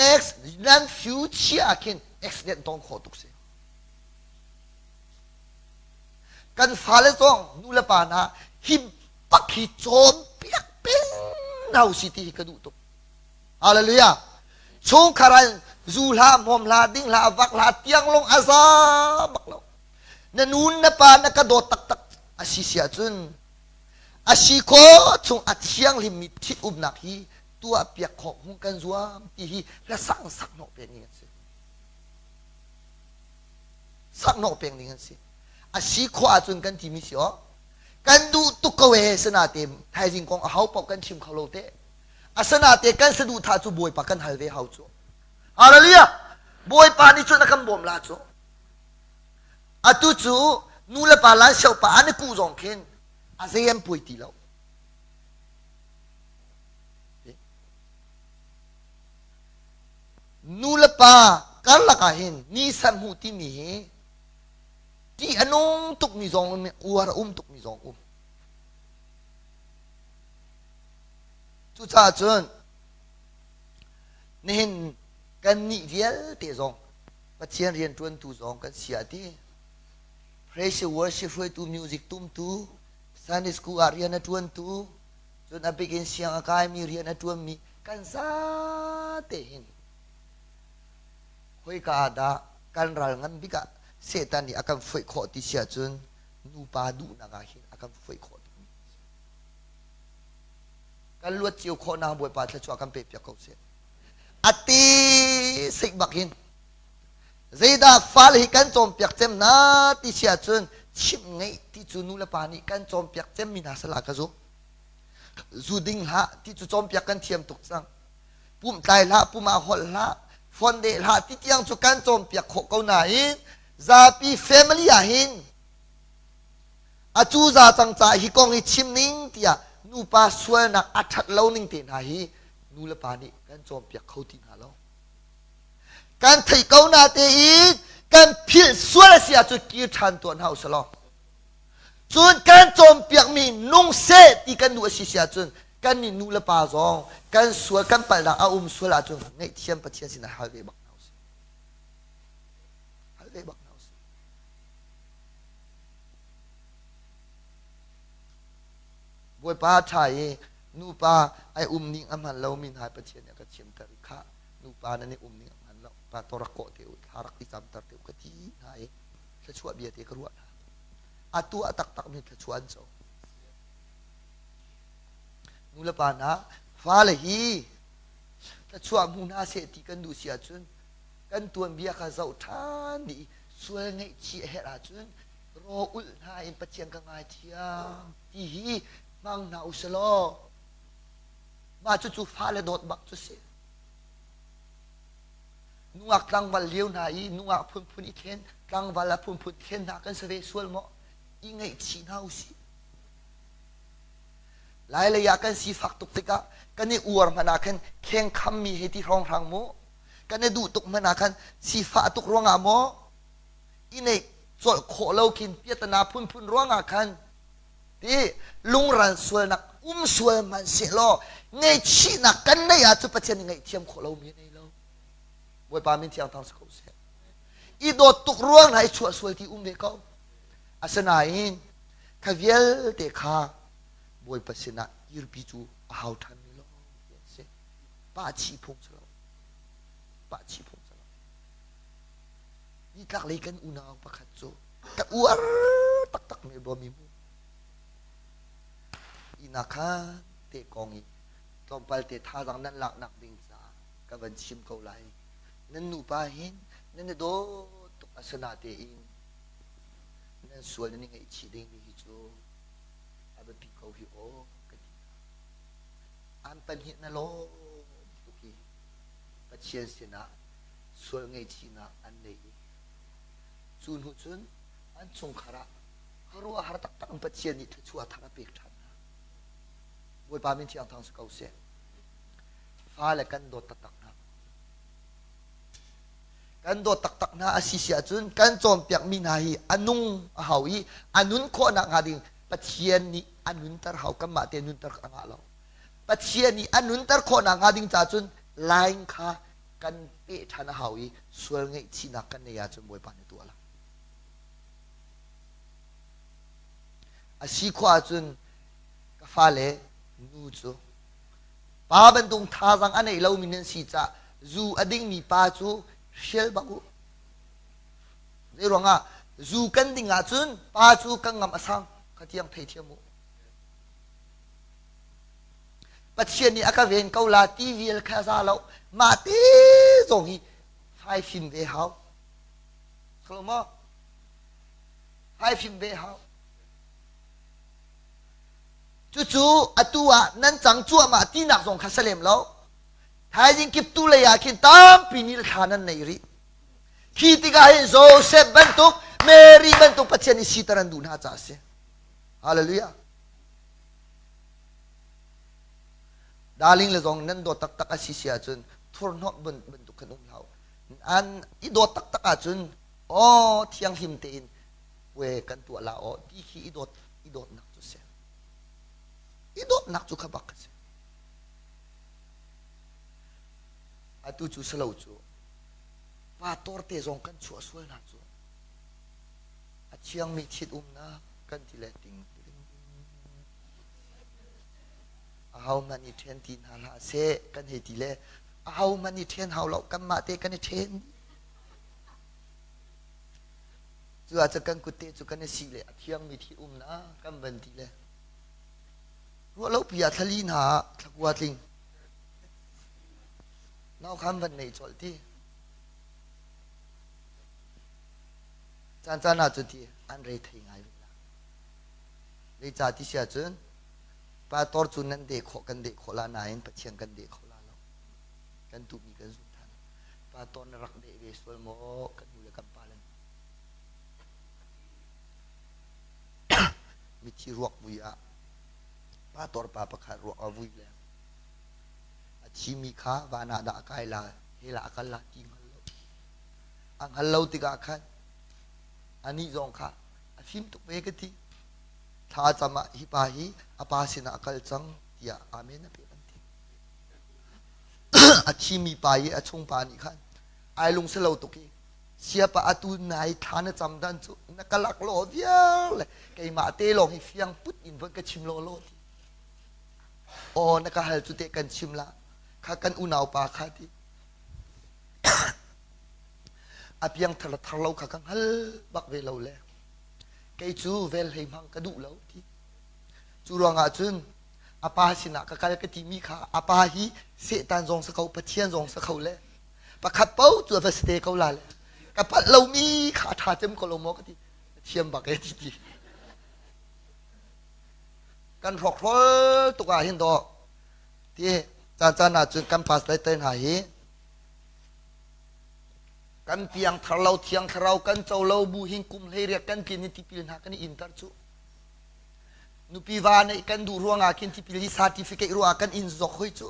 next นั่น future กินaccident ต้องขอตุกเสียกันฟ้าเลซองนูเลปานะฮิปักฮิโจมเปียกเป็นเอาสิที่กระดูตุกฮาเลลูยาชงคารันจูลามอมลาดิ้งลาวักลาเตียงลงอาซาบักเรานนูนนปานกระโดดตักอาศิเสียจุนอาศิโคชงอาเทียงลิมิตที่อุบนักฮีตัวเปียกของหุงกันซัวที่ฮีและสั่งสักโนเป็นยังไงสักโนเปียงนี่กันสิอาศิขวาจนกันที่มิสิโอกันดูตุกเวสนาเต็มไทยจริงกองเขาปอกกันชิมเขาโลเตอาสนาเตกันสะดุท่าจูบอยปากกันฮัลเวเขาจูฮาเลลูยาบอยปานี่จูนักบ่มลาจูอาตุจูนูเลปาลานเชาปาอันนี้กูจงเข็นอาเซียนป่วยตีแล้วนูเลปากันละกันเห็นนี่สมุติมีที่อันนู้นตุกมีจงอัวระตุกมีจงจุดจ้าจนนี่เห็นกันนี่เรียลเตจงปัจเจียนเรียนจวนตุจงกันเสียที่ praise worship ไว้ตู music ตุ้มตู Sunday school เรียนจวนตูจนอภิกินเสียงอากาศมีเรียนจวนมีกันซาเตเห็นคุยกับอาดากันรัลงันบิกะเซตันนี่อาการฝึกขอที่เสียจนนูปาดูนักหินอาการฝึกขอ กันลวดจิวโคนาบวยปาทะชัวกันเปียกเขาเสียอติสิกบักหินเจดาฟาลฮิกันจอมเปียกเจมนาที่เสียจนชิมไงที่จูนูละปานีกันจอมเปียกเจมมินาสลากะจูดิงละที่จูจอมเปียกกันเทียมตุกซังปุ่มไตละปุ่มอาหอลละฟอนเดละที่เตียงจูกันจอมเปียกโคเกาหนาหินซาปีเฟมิลี่หินอาจูซาจังจ่าฮิกองฮิชิมนิงที่อะนูปาสวยนักอัฐเล่านิงเตนหาฮีนูละปานีกันจอมเปียกเขาตินหาเราการไทยเกาหนาเตอีการพิลสวยเสียจุดกีทันตัวเฮาสลอจุดการจอมเปียกมีนุ่งเสที่กันดูสิเสียจุดกันนี่นูละปาซองกันสวยกันไปละอาสวยละจุดไงเทียมปะเทียสินะฮาเวบักนาสิฮาเวบักนาสิบวยปาไทยนูปาไอนิ่งอามันเรามินหายปะเทียเนี่ยก็เทียมตริขะนูปานั่นนี่นิ่งอามันเราปาตระโกเตียวฮารักติจำตระเตียวกะทีหายจะช่วยเบียดเตกรัวอาตัวตักมีจะชวนโซนูละปานะฟ้าเลยฮีจะชวนมูนาเสติกันดูเสียจุนกันตัวเบียข้าเจ้าท่านนี่สวยไงชีเฮราจุนรออุลนาอินปัจเจียงกังไงเทียที่ฮีมังนาอุสโลมาจู่ๆฟ้าเลยโดดบักจุเสนัวกลางวันเลี้ยวนาอีนัวพุ่นอีเคนกลางวันละพุ่นเคนนากันเสวยสวยมั้งอีไงชีนาอุสิหลายระยะกันสีฝักตุกติกะกันนี่อวร์มานาคันแข่งคำมีเหตุรองทางโมกันนี่ดูตุกมานาคันสีฟ้าตุกรองอาโมอีนี่จดโคเลากินเปียตนาพุ่นรองอาคันที่ลุงรันสวยนักสวยมันเสียล้อไงชีนักกันนี่อาจจะประเทศไงเทียมโคเลามีในเราบวยปามินเทียงทางสกุลเสียอีโดตุกรองไหนชัวสวยที่เบเขาอาสนาอินขวิลเตคาบวยปัสนายิรบิจูอาหทันมิโลเสป้าชีพงสลาป้าชีพงสลานี่ตักเลยกันอุณาปะขัดโจตักอวรตักมีบอมิมูอินาคาเตกองอีตอมไปเตท่ารังนั้นหลักนักบิงสากับวันชิมเกาไลนั่นนูปาหินนั่นโดตุกอาสนาเตอินนั่นส่วนนี้ไงชีดิงมีฮิจูอาบปีเขาฮิโอกันอันเป็นหินนโลตุกีปัจเจียนสินะส่วนไงชีนะอันนี้จุนหุจุนอันสงขระฮารัวฮาร์ตักตักปัจเจียนนี่ชัวทาราเปียกทันนะบวยปามินที่อังทางสกาวเสียฟ้าและกันโดดตักนะกันโดดตักนะอาศิเสียจุนกันจอมเปียกมินาฮีอันนุ่งหาวีอันนุนโคนักหาดิงปัจเจียนนี่อันนุนตร์หากันมาเตนุนตร์อังอาเราปัจเจียนนี่อันนุนตร์โคนักหาดิงจ่าจุนไลน์ค่ะกันเปะทันหาวีส่วนไงชีนักกันเนี่ยจุนบวยปานในตัวละอาศิขวาจุนกฟ้าเลนูจูป้าเป็นตรงท่าจังอันนี้เรามีเงินสีจ้าจูอดิ่งมีป้าจูเชลบักุเรื่องอ่ะจูกันดิ่งอาจุนป้าจูกันงามอสังขัดยังไทยเทียมูปัจเจียนนี้อากาเวนเกาลาทีวีลแค่ซาเรามาเตจงฮีไฟฟิมเบฮาวสโลมอไฟฟิมเบฮาวจู่ๆอตัวนั้นจังจั่วมาที่นักส่งคาสเลมแล้วท้ายจริงกิบตุเลยอยากกินตามปีนี้ทานันในรีขีติกาเห็นโซเซบบันตุกเมรีบันตุกปัจเจนิสิตรันดูน่าจ้าเสียฮาเลลูยาดาริงเลยส่งนั้นโดดตักอาศิเสียจนทุรนอกบันตุกขนมเขาอันอีโดดตักอาจนอ๋อเที่ยงหิมเตนเวกันตัวลาอ๋อที่ขีอีโดดนักจุเสียอีโดดนักจุขบักเสียอาตุจูสลาวจูป้าตอร์เตจงกันชัวสวยนะจูอาเชียงมีชิดนะกันทีเลติงเอามันนี่เทนตีนหาลาเซกันเฮติเลเอามันนี่เทนเฮาเรากันมาเตกันเทนจูอาจจะกันกุเตจูกันสิเลอาเชียงมีที่นะกันบันทีเล รัวเราเปียทะลีนหาทักวัวทิงนอกคำวันในจอลที่จานน่าจุดที่อันเรทยังไงเลยจ่าที่เสียจนป้าตอร์จุนนั้นเด็กขอกันเด็กขอลานาอินปัจเจียงกันเด็กขอลาเรากันตุมีกันสุดท้ายป้าตอนรักเด็กเวสวลโมกันดูแลกันปาลันมิที่รวกบุยะป้าตอร์ป้าประคารวกอาวุยแล้วชิมิค้าวานาดาไกลาเฮลาคัลลากิงฮัลโลอังฮัลโลติกาคันอันนี้จงค่ะอาชิมตุกเวกทีท้าจำมาฮิปาฮีอาปาสินาคัลจังที่อาเมนนะเพื่อนทีอาชิมีปายอาชงปานิคันไอลุงเสลาตุกีเสียปะอาตูนายฐานจำดันจุนักลักโลเดียวเลยไก่มาเตลงให้เฟียงพุทอินเพื่อกันชิมโลโลทีโอ้นักฮัลจุเตกันชิมละข้ากันอุณาวปาข้าที่อาเพียงทะเลทะเลาข้ากันฮัลบักเวลาเลยไก่จูเวลให้มังกระดูแล้วที่จูรวงอาจุนอาปาสินะก็กลายเป็นที่มีข้าอาปาฮีเสตันจงสเขาปะเทียนจงสเขาเลยปะขัดเป้าจูเวสเตเขาลาเลยกับพัดเรามีขาถาเต็มกลมก็ที่เทียมบักเอที่กันรอกรอตุกอาหินดอที่จานน่าจุนกันปัสไลเต้นหายกันเพียงทะเลาเทียงทะเลากันเจ้าเราบูหิงกุมเฮียกันเพียงนิติพิลนากันอินเตอร์จูนุปีวานกันดูรัวงากินที่พิลิซาติฟิกรัวกันอินซอกหอยจู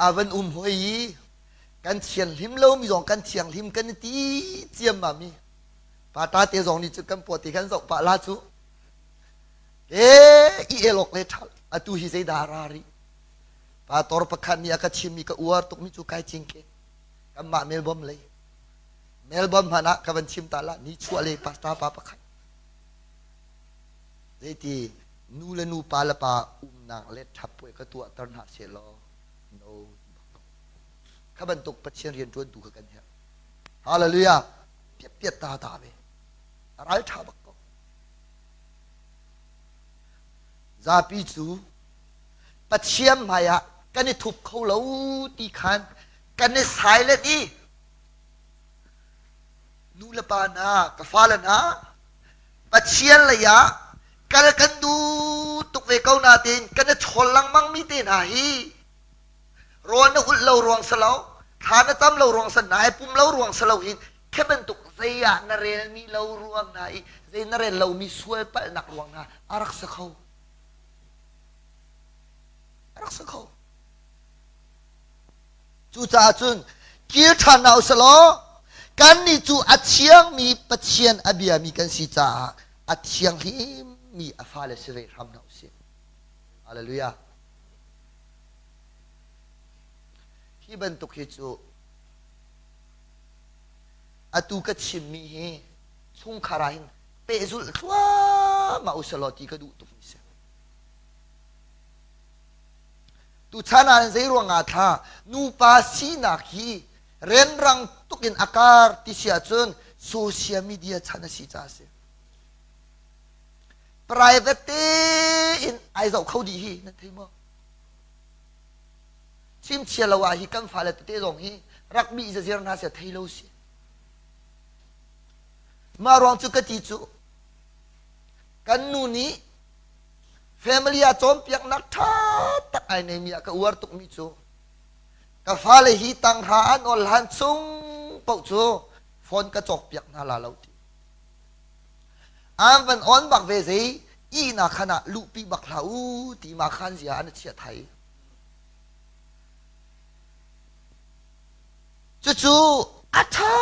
อาวันหอยกันเชียงหิมเรามีสองกันเชียงหิมกันตีเจียมมามีปาตาเตสองนี่จุกันปวดที่กันสอกปาลาจูอีเอลอกเลทัลอตูฮิเซดารารีปาตอร์ปะคันนี่อากัชิมีกับอวาร์ตุกมิจูกายจิงเกกัมมาเมลบอมเลยเมลบอมฮานะกับวันชิมตาละนี่ชัวเลยปาตาปาปะคันเดทีนูเลนูปาละปานางเล็ดทับป่วยก็ตัวตอนหาเชลอโนข้าบันตกปัจเจียนเรียนจวนดูกันเนี่ยฮาเลลูยาเปียเปียตาตาเบอะไรทับก็ซาปิจูปัจเจียนมายะกันนี่ทุบเขาเหลาตีขันกันนี่สายเลยดีนูละปานากับฟ้าละนะปัจเจียนเลยยะกันดูตุกเวก้านาตินกันนี่ชนลังมังมีเตน่าฮีรวนอุ่นเรารวงสลาวฐานจำเรารวงสนายปุ่มเรารวงสลาวหินแค่เป็นตุกเสียนเรนมีเรารวงนายเรนเรนเรามีสวยเปิลนักรวงนาอารักษาเขารักษาเขาจูจ่าจุนกีร์ทานเอาสลอกันนี่จูอัดเชียงมีปัจเจียนอเบียมีกันสิจ่าอัดเชียงหิมมีอฟาเลสเรทำเอาเสียฮาเลลูยาที่บรรทุกหิจูอตูกัดชิมมีเฮช่วงคาราหินเปซุลทัวมาอุสลอตีกระดูตุกมิเสตูชนะในรวงอาธานูปาสีนักฮีเรนรังตุกินอากาศที่เสียจนโซเชียลมีเดียชนะสิจ้าเส private in ไอเจ้าเขาดีฮีนั่นที่มั้งชิมเชียร์ละว่าฮีกันฟ้าเลตเตจงฮีรักบีจะเสียนาเสียไทยโลเสียมารวงจุกติจูกันนูนี้family อาจอมเปียกนักท่าตักไอเนมีกับอวร์ตุกมิจูกับฟ้าเลยฮีตังหาอันอลฮันซุงปกจูฟอนกระจกเปียกนาลาเลาทีอันวันอ่อนบักเวซีอีนักขณะลูปีบักลาอูตีมาขันเสียอันเชียไทยจู่ๆอาชา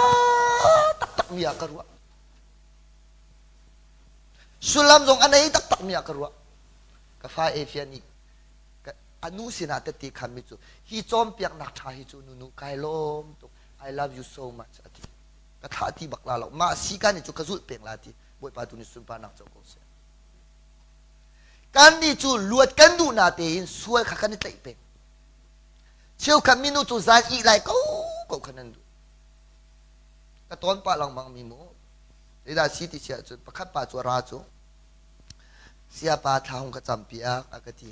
ตักมีกระวะสุลัมจงอันไหนตักมีกระวะกับฟ้าเอเชียนี่อนุสินาเตติคำมิจูฮีจอมเปียกนักชาฮิจูนูไกลลมตุ I love you so much อธิกระทาที่บักลาเรามาสีกันนี่จูกระสุนเปียงลาทีบวยปาตุนิสุนปานักเจ้าโกเซกันนี่จูลวดกันดูนาเตยินสวยขักันนี่เตะเปียงเชี่ยวคำมินูจูซานอีไลก็ขนาดดูกระต้นปาลังบังมีโมเดี๋ยวสีที่เชียจูประคับปาจูราจู siapa tahu kecampiak agati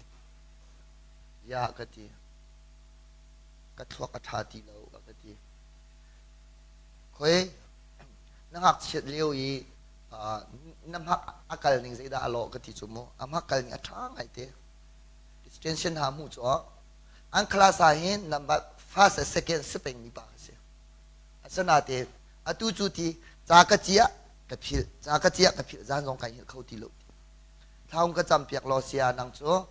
ya agati kathok athati lo agati khoi nangak chet leo yi namhak akal ning zaida alo agati chumo amhak kal ni athang aite extension ha mu cho an class a hin number first second speng ni ba se asana te atu chu ti cha ka chia ka phil cha ka chia ka phil zan jong kai hil khau ti lo thong ka cham piak lo sia nang cho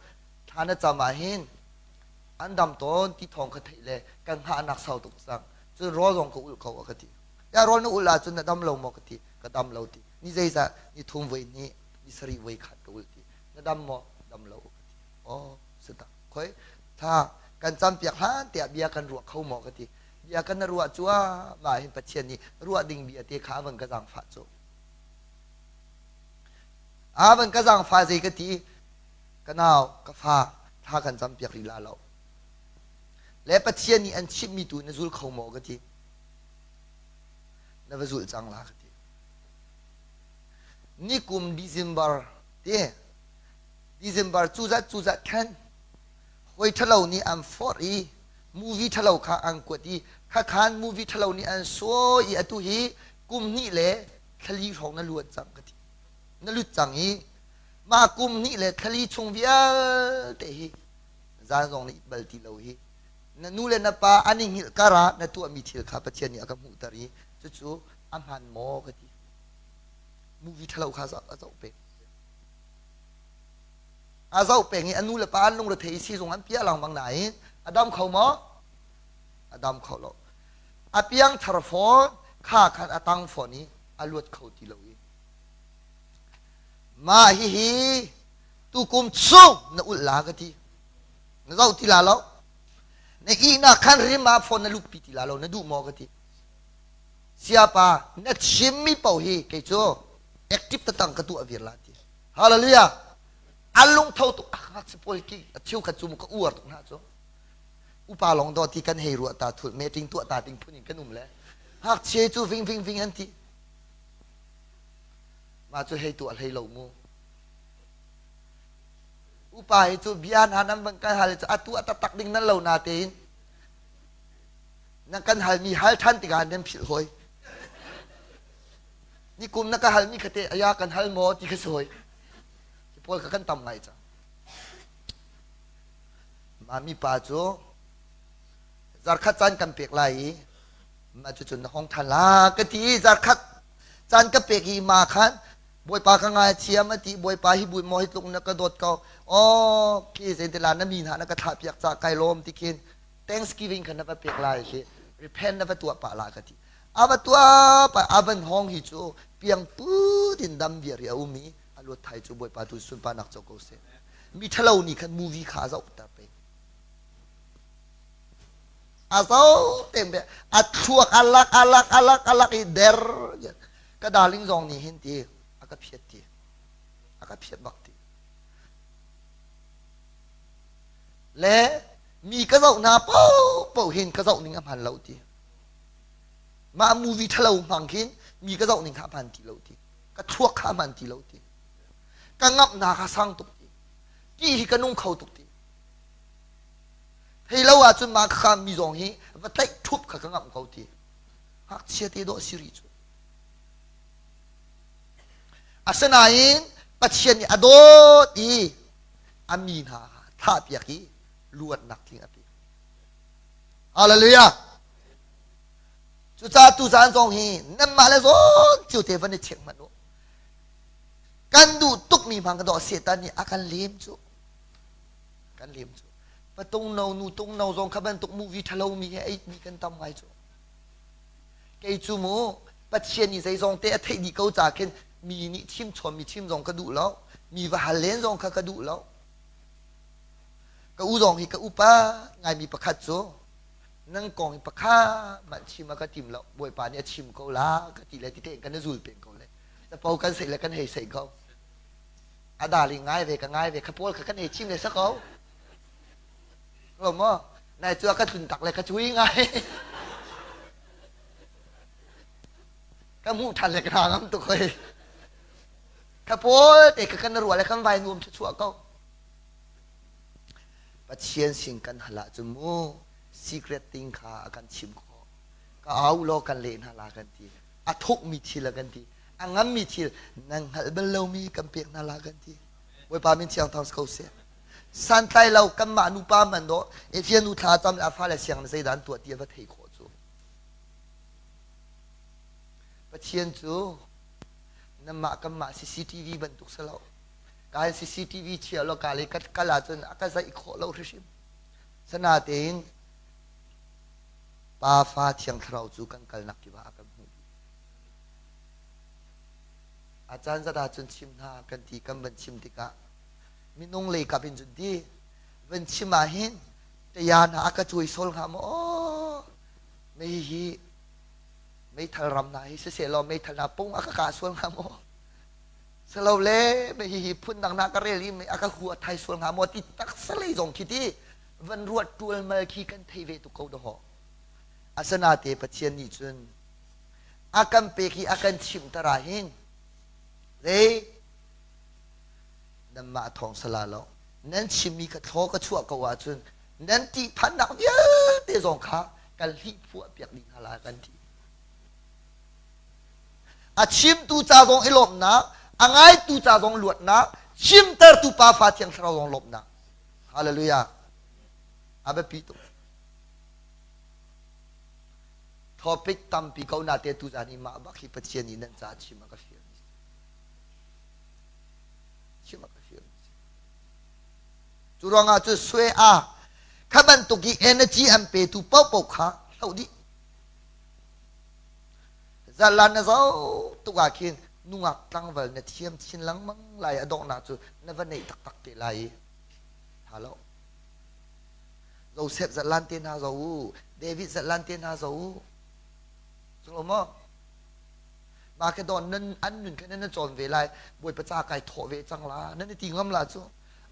thana chama hin an dam ton ti thong ka thei le kan ha nak sau tuk sang chu ro jong ko ul khau ka ti ya ro nu ula chu na dam lo mo ka ti ka dam lo ti ni zai sa ni thum voi ni sari voi khat ka ul ti na dam mo dam lo ka ti oh sita khoi tha kan cham piak han te bia kan ruwa khau mo ka ti bia kan ruwa chua ma hin pathian ni ruwa ding bia te kha wang ka jang pha chu aban ka jang pha zai ka ti kanao ka pha tha kan cham piak ri la lo le pathian ni an chip mi tu na zul khau mo ka ti na va zul chang la ka ti ni kum december te december chu za khan hoi thalo ni am for i movie thalo kha ang ko ti kha khan movie thalo ni an so i atu hi kum ni le khali thong na luat chang ka ti na lut chang hi ma kum ni le khali chung vial te hi za zong ni bal ti lo hi na nu le na pa aning hil kara na tu mi thil kha pathian ni akam hu tari chu chu am han mo ka ti movie thalo kha za zo pe a zo pe ngi anu le pa an lung le thei si zong an pia lang bang nai adam khau mo adam khau lo a piang thar fo kha khan atang fo ni aluat khau ti lo hi ma hi tu kum chu na ul la ka ti na zo ti la lo na i na khan ri ma fo na lu pi ti la lo na du mo ka ti siapa na chimmi pau hi ke cho active ta tang ka tu avir la ti hallelujah alung thau tu akhat sepol ki chiu ka chum ka uar tu na cho upa long do ti kan hei ru ta thu meeting tu ta ting phunin kanum le hak che chu ving an ti ma chu hei tu al hei lo mu upa hei chu bian hanam bang kan hal chu atu ata tak ding nan lo na te nang kan hal mi hal than ti gan dem phil hoi ni kum na ka hal mi khate aya kan hal mo ti ka soi pol ka kan tam ngai cha mami pa chu zar khat chan kan pek lai ma chu chun hong than la ka ti zar khat chan ka pek hi ma khan boi pa ka nga chiam ti boi pa hi bui mo hi tlung na ka dot ka o ki se de la na mi na ka tha piak cha kai lom ti kin thanksgiving kan na pa pek lai she repent na pa tu pa la ka ti aba tua pa aban hong hi chu piang pu din dam vir ya umi alu thai chu boi pa tu sun pa nak choko se mi thalo ni khan movie kha za ta pe azau tembe athuak alak I der ka daling zong ni hin ti aka phiat ti aka phiat bak ti le mi ka zau na pau hin ka zau ning am han lo ti ma movie thalo mang khin mi ka zau ning kha pan ti lo ti ka thuak kha man ti lo ti ka ngap na ka sang tuk ti ki hi ka nung khau tuk ti hei lo a chun ma kha mi zong hi va tai thup kha ka ngap khau ti hak chia ti do siri chu asanain pathian ni ado ti amin ha tha pia ki luat nak thing ati hallelujah chu cha tu san zong hi nam ma le zo chu te van ni cheng man no kan du tuk mi phang ka do setan ni akan lem chu kan lem chu patung nau nu tung nau zong khaban tuk movie thalo mi he ai mi kan tam ngai chu ke chu mo pathian ni sei zong te thei di ko cha khen mi ni chim chom mi chim zong ka du lo mi va halen zong ka du lo ka u zong hi ka upa ngai mi pakhat chu nang kong hi pakha man chim ka tim lo boi pa ni chim ko la ka ti le ti te kan zul pen ko le ta pau kan sei le kan hei sei ko adali ngai ve ka ngai ve ka pol ka kan hei chim le sa ko lo mo nai chua ka tun tak le ka chui ngai ka mu than le ka ngam tu khoi ข้าพอเด็กกันรัวเลยคำไว้รวมชั่วก็ปัจเจียนสิ่งกันหละจมูก secret ติงขากันชิมคอก็เอาโลกันเลนหละกันทีอาทุกมีทีละกันทีอังงั้นมีทีนั่งหัลเบลเรามีกันเปียกนาลากันทีไว้ปามินเชียงทองสกาวเสียสันไตเรากันมานุปามันโดเอฟเยนุท่าจำอาฟ้าเลยเสียงในใจดันตัวเดียวว่าเทโคจูปัจเจียนจูนั่นมากันมา CCTV บรรทุกสลาวการ CCTV เชียร์เราการเลยกัดกลาจนอากาศอีกโคเราทชิมสนาเต็งป้าฟ้าเชียงเราจูกันกัลนักกิบากันหูอาจารย์จะได้จนชิมหน้ากันทีกันบันชิมติกะมีน้องเล็กกับเป็นจุดดีบันชิมมาเห็นแต่ยานาก็ช่วยโซลหามโอ้ไม่ทันรำนายเสียเราไม่ทันนาปุ้งอากาศโซลหามโอสลาวเล่ไม่พุ่นดังนักเรียนไม่อากาศหัวไทยโซลหามโอติตักสลีจงคิดที่วันรวดตัวมาขี้กันเทเวตุกเอาดอกอาสนาเตปเชียนนี่จนอาการเปกีอาการชิมตราเห็นเร่นั่นมาทองสลาแล้วนั่นชิมีกระทอกระชั่วกว่าจนนั่นที่พันนักเยอะเตะสองขากันรีบผัวเปียกดินหลากันทีอาชิมตูจ่าตรงไอ้หลบนะอ่างไอ้ตูจ่าตรงหลวดนะชิมเตอร์ตูปาฟาเทียงเราตรงหลบนะฮาเลลูยาอาเบปิโตทอปิกตัมปีเขาหน้าเตตูจ่านี่มาบักฮิปเชียนี่นั่นจ่าชิมากาฟิชิมากาฟิจุรองอาจุสวยอาข้ามันตุกี energy อันเปตูเป้าปกขาเท่านี้จะลานนะเจ้าตุกอาคินนุ่งอักตั้งไว้เนี่ยเทียมชินหลังมังไหลอดอกนาจุนั่นวันนี้ตักเตไหลฮัลโหลเราเซฟจะลานเตียนหาเจ้าเดวิดจะลานเตียนหาเจ้าสุลต่านมาแค่ตอนนั้นอันหนึ่งแค่นั้นจนเวลาบวยประจากไก่โถเวจังละนั่นติงคำละจู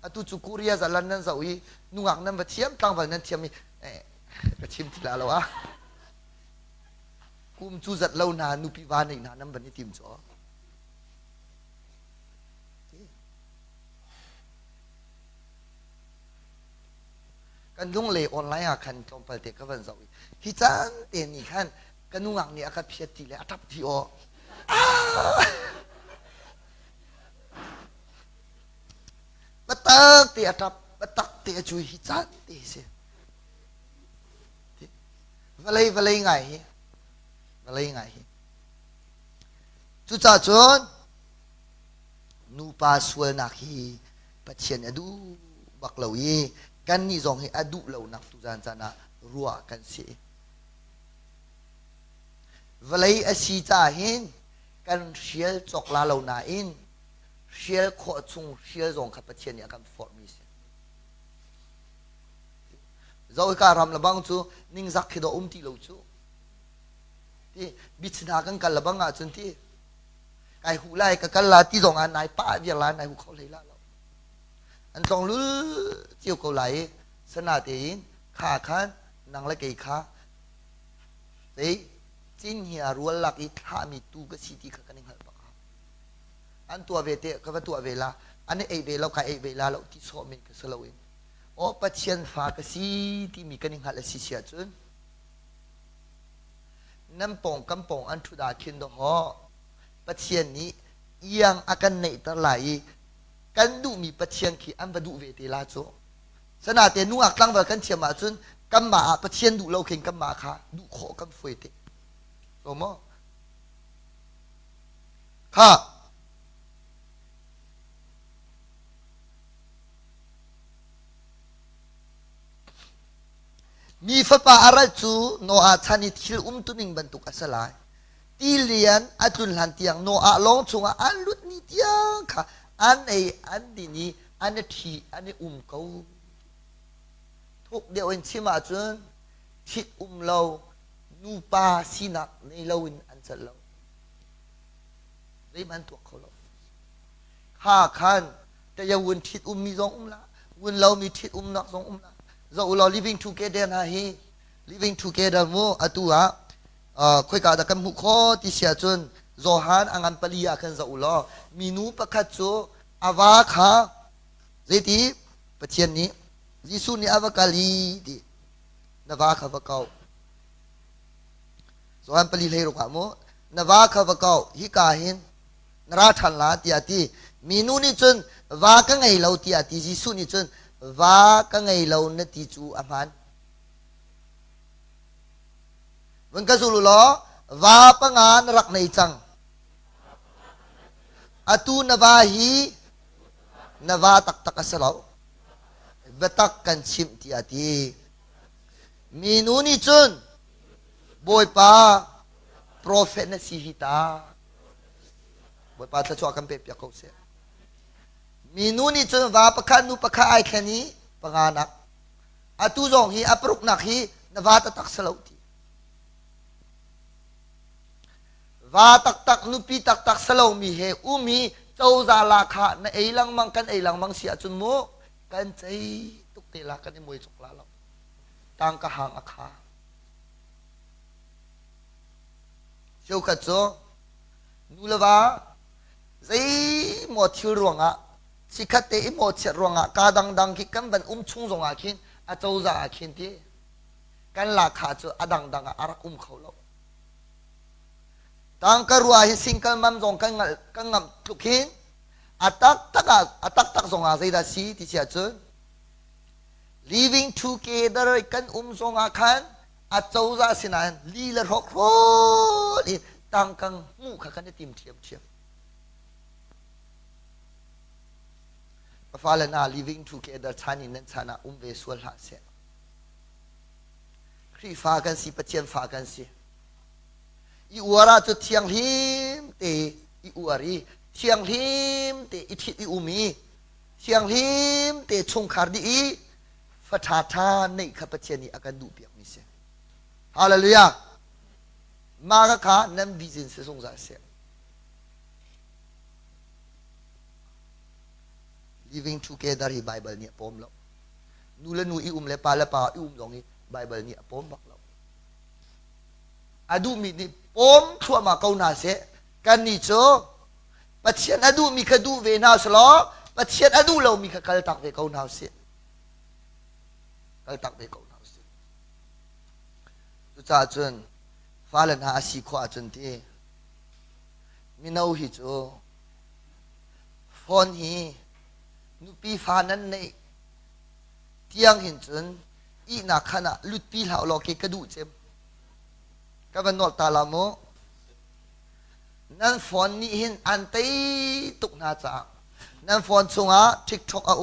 อตุจุกุริยาจะลันนั้นจะอุ้ยนุ่งอักนั้นมาเทียมตั้งฝั่งนั้นเทียมมีกระชิมทีละแล้ววะกุมจูจัดเล่านานุพิวานในนานั้นบันนี้ทีมจ่อกันนุ่งเล่ออนไลน์อาคันจอมเปิดเด็กก็วันจะอุ้ยฮิจันเตียนี่ขันกันนุ่งอักเนี่ยอาคันเพียรทีเลยอัตับทีโอบัตักเตียทับบัตักเตียจุยฮิจันเตียเสียวะเลยไงวะเลยไงจุดจ้าจนนูปาสวนักฮีปัจเจนอดูบักเหล่ายีกันนี่จงให้อดูเหล่านักตุจานจานะรัวกันเสียวะเลยอสีจ้าเห็นกันเชียลจอกลาเหล่านาอินเชียลขอจุงเชียลจงขับปัจเจนเนี่ยกันฟอร์มิสเราอีกการทำละบังจูนิ่งซักขีดอุ้มที่เราจูที่บิดนากันละบังอาจนที่ไก่หูไล่กันละที่จงอันไหนป้าเวียนละไหนหูเขาเลยละเราอันจงรู้เจียวเขาไหลสนาเตียนขาขันนางละเกยขาเฮ้ยจินเฮียรัวลักอีท่ามีตูก็สิที่กันนิ่งหันปะอันตัวเวทีก็ว่าตัวเวลาอันนี้เวลาใครเวลาเราที่ชอบมีก็สลาวินโอ้ปัจเจียนฟ้าก็สิที่มีกันนิ่งหันละสิเสียจนน้ำปองกำปองอันทุดาคินดอปัจเจียนนี้ยังอาการในตะไหลกันดูมีปัจเจียนขี้อันบดูเวทีลาโจสนาเตนูอักตั้งไว้กันเชียมาจนกันมาปัจเจียนดูเราเข่งกันมาค่ะดูขอกันเฟยเตโลมอค่ะมีฟ้าป่าอะไรจูโนอาชานิทิลตุนิงบรรทุกสลายตีเลียนอาจุนหันเตียงโนอาลงชงอันลุดนิเตียงค่ะอันอันดีนี้อันทีอันเขาทุกเดียวเองชิมาจนทิดเรานูปาสินักในเราอันจะเราไม่มันตัวเขาเราข้าขันแต่ยังวันทิดมีสองละวันเรามีทิดนักสองละเรา living together นะฮี living together มั้งอะตัวคุยกันแต่กันมุขที่เสียจน Zohan angan palia kan za ulo minu pakhat chu awa kha zeti pathian ni Jisu ni avakali di nawa kha vakau Zohan pali lei ro ka mo nawa kha vakau hi ka hin nara than la ti ati minu ni chun wa ka ngai lo ti ati Jisu ni chun wa ka ngai lo na ti chu aman vâng ka zulu lo wa pa nga narak nei chang atu nawa hi nawa tak tak asalo betak kan chim ti ati minu ni chun boy pa prophet na si hita boy pa ta chwa kan pe pya ko se minu ni chun wa pakhan nu pakha ai khani panganak atu jong hi apruk nak hi nawa ta tak salo ti wa tak tak nu pi tak tak salo mi he umi chau za la kha na eilang mang si achun mo kan chai tuk te la kan moi chok la lo tang ka hang akha siêu khat cho nu la wa zai mo thil ruanga si khat te mo chet ruanga ka dang dang ki kan ban chung zong a khin a chau za a khin ti kan la kha chu adang dang a arak khau lo tang ka ruwa hi single mam zong kan ngam tukhin atak tak zong a zai da si ti sia chun living together kan zong a khan a chau za sinan li la rok ro li tang kang mu kha kan tim thiam fa la na living together chani nan chana ve sual ha se khri fa kan si pathian fa kan si i uara chu thiang him te i uari thiang him te i thi i umi thiang him te chung khar di i fa tha tha nei kha pathian ni akan du piak ni se hallelujah ma ka kha nam vision se song za se living together hi bible ni pom lo nu la nu i le pa la pa i dong i bible ni pom bak lo adu mi ni pom thua ma kau na se kan ni cho pathian adu mi kha du ve na slo pathian adu lo mi kha kal tak ve kau na se kal tak ve kau na se tu cha chun fa lan ha si khwa chun ti mi nau hi cho phone hi nu pi fa nan nei tiang hin chun i na khana lut pi hlau lo ke ka du chem ka ban nol ta la mo nan phone ni hin an tei tuk na cha nan phone chunga tiktok a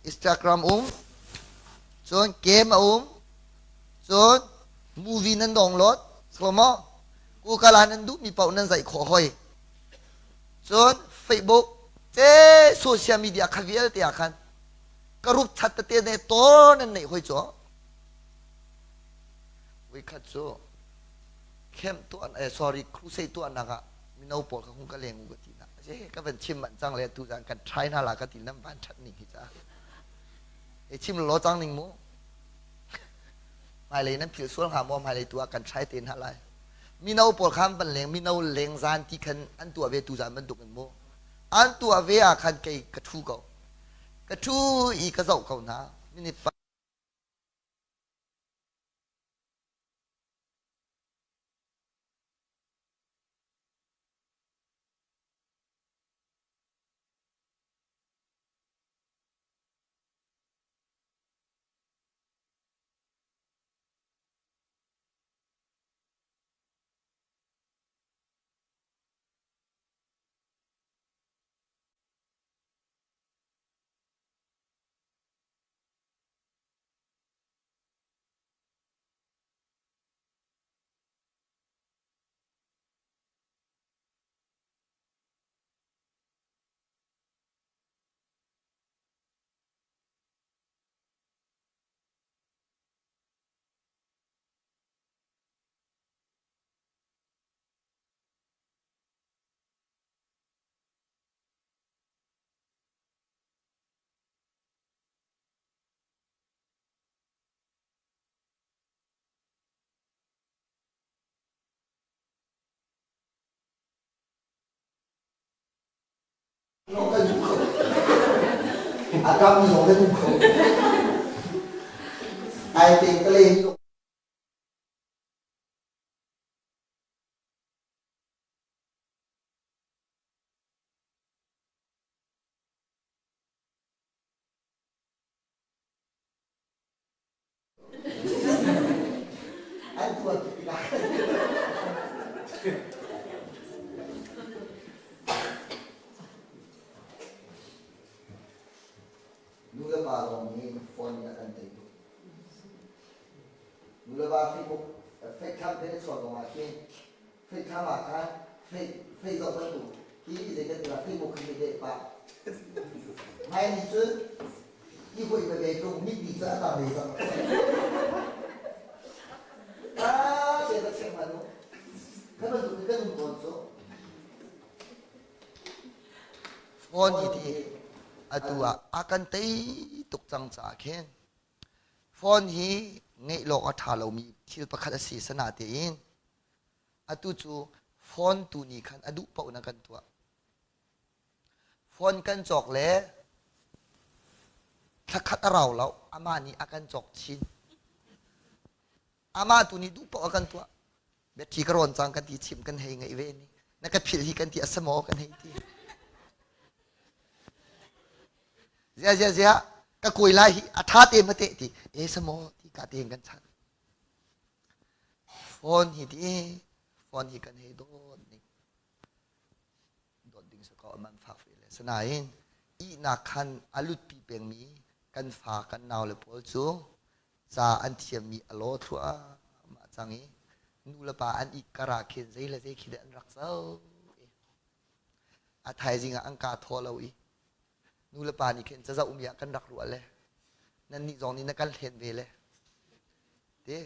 instagram chon game a chon movie nan dong lot slomo ku kala nan du mi pau nan zai kho hoi chon facebook te social media khavial te akhan karup chat te ne to nan nei hoi cho we khat cho kem to an sorry crusade to anaga minau por ka hung ka leng u ti na je ka ban chim man chang le tu jang kan try na la ka ti nam ban that ni ki cha e chim lo chang ning mo mai le nan phil sual ha mo mai le tu kan try ten ha lai minau por kham ban leng minau leng zan ti khan an tu ave tu jan ban duk mo an tu ave a khan kai ka thu ko ka thu I ka zau ko na minit น้องกันยุคอากาศมีน้องกันยุคไอเต็งทะเลมีไอตัวติดกันNula ba long ni phone ya kan te Nula ba Facebook fake tham thế so ko ma ke fake tham ma ka fake zo ba tu ki ze ka tu Facebook ki de pa mai ni chu ki hui ba ge tu mi bi za ta be za se ba se ma no ka ba tu ka nu kon so phone ni ti atua akan tei tuk chang cha khen phone hi ngei lok a tha lo mi thil pakhat a si sana te in atu chu phone tu ni khan adu pau na kan tua phone kan chok le thakhat a raw lo ama ni akan chok chin ama tu ni du pau akan tua be thi karon chang kan ti chim kan hei ngei ve ni na ka phil hi kan ti asamo kan hei ti zia ka koi lai hi atha te mate ti e samo ti ka te kan chan phone hi kan he don ni don ding sa ko man fa fe le sanain I na khan alut pi peng mi kan fa kan naw le pol chu cha an thiam mi alo thua ma changi nu la pa an ikara khen zai la zai khide an rak sau a thai jinga ang ka tho lo I nu la pa ni khen cha za umya kan rak ru ale nan ni zong ni na kan len ve le te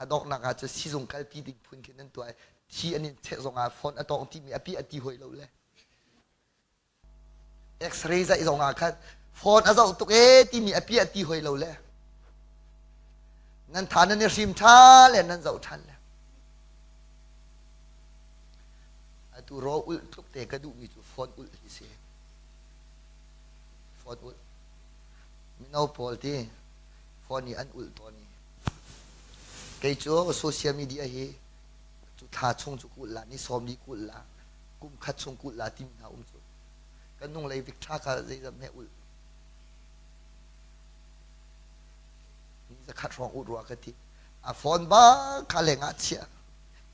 adok na ka chu si zong kal pi ding phun khen nan tu ai thi anin che zong a phone atong ti mi api ati hoi lo le x-ray za zong a khan phone a zau tuk e ti mi api ati hoi lo le nan than nan rim tha le nan zau than le atu ro ul tuk te ka du mi chu phone ul hi se phone ul mi nau pol ti phone ni an ul to ni cái chỗ social media hi chu tha chung chu ku la ni som ni ku la kum khat chung ku la tim na chu kan nong lai vik tha ka zai zam he ul ni za khat rong u ro ka ti a phone ba kha le nga chia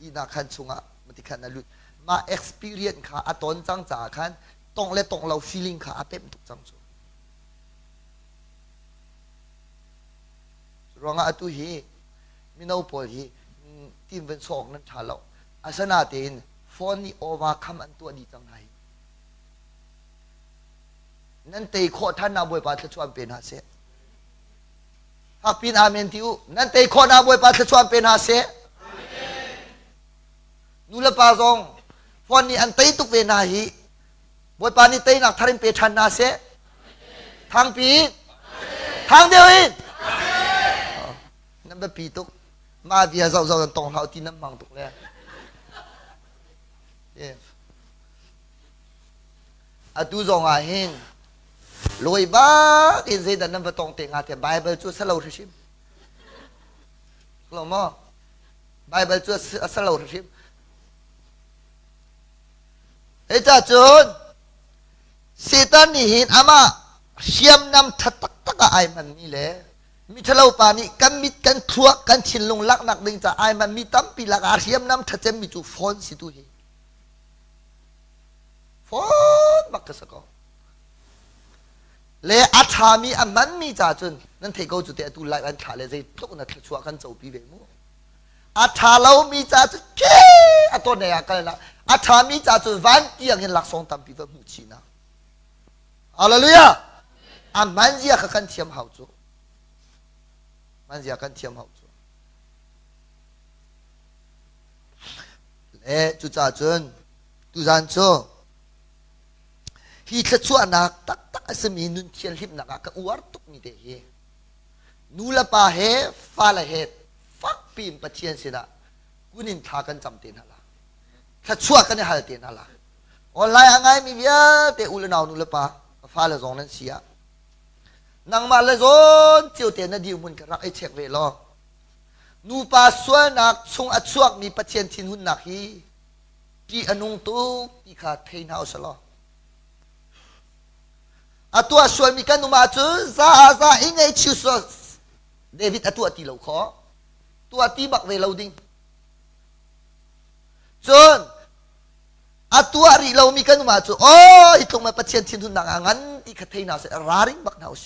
I na khan chunga mati khan na lut ma experience kha aton chang cha khan tong le tong lo feeling kha apem tuk chang chu ronga atu hi minau pol hi tim ven sok nan thalo asana tin phone ni overcome an tu di chang hai nan te kho than na boy pa chuan pen ha se ha pin amen tiu nan te kho na boy pa chuan pen ha se nu la pa zong phone ni an tei tuk ve na hi boy pa ni tei nak tharin pe than na se thang pi thang deu in năm pi tuk ma via dậu dậu tòng hậu tin năm bằng tuk le a tu zong a hin loi ba in zai dan năm tòng te nga te bible chu salo thim lo mo bible chu salo thim e cha chun satan ni hin ama siam nam that tak tak ai man ni le mi thalo pa ni kan mit kan thua kan thin lung lak nak ding cha ai man mi tam pi lak a siam nam thachem mi chu phone si tu hi phone bak ka sako le atha mi aman mi cha chun nan thei ko chu te tu lai an tha le zai tok na thachua kan chau pi ve mu atha lo mi cha chu ke aton ne ya kal na atha mi cha chu van tiang in lak song tam pi va mu chi na hallelujah aman zia ka kan thiam hau chu man zia kan thiam hau chu le chu cha chun tu zan chu hi thla chu anak tak tak asmi nun thial hip na ka uar tuk mi de he nula pa he fa la he fak pim pathian sina kunin tha kan cham ten hala thla chu kan hal ten hala ออนไลน์อะไรมีเยอะแต่อุลนาวนุลปะฟ้าละสองนั้นเสียนังมาละโซนเจียวเตียนนดีมุนกรักไอเช็คเวลอนูปาสวนนักชงอัดสวกมีปัจเจนทินหุ่นนักฮีปีอนุงตุปีขาดเทนเอาสลออัตัวส่วนมีกันนุมาจูซาอิงไอชิวสเดวิดอัตัวตีเหลาขอตัวตีบักเวลาดิ้งจนอัตัวรีเรามีกันนุมาจูโอ้ยตรงมาปัจเจนทินหุ่นนักงั้นที่ขาดเทนเอาเสราริงบักนาเส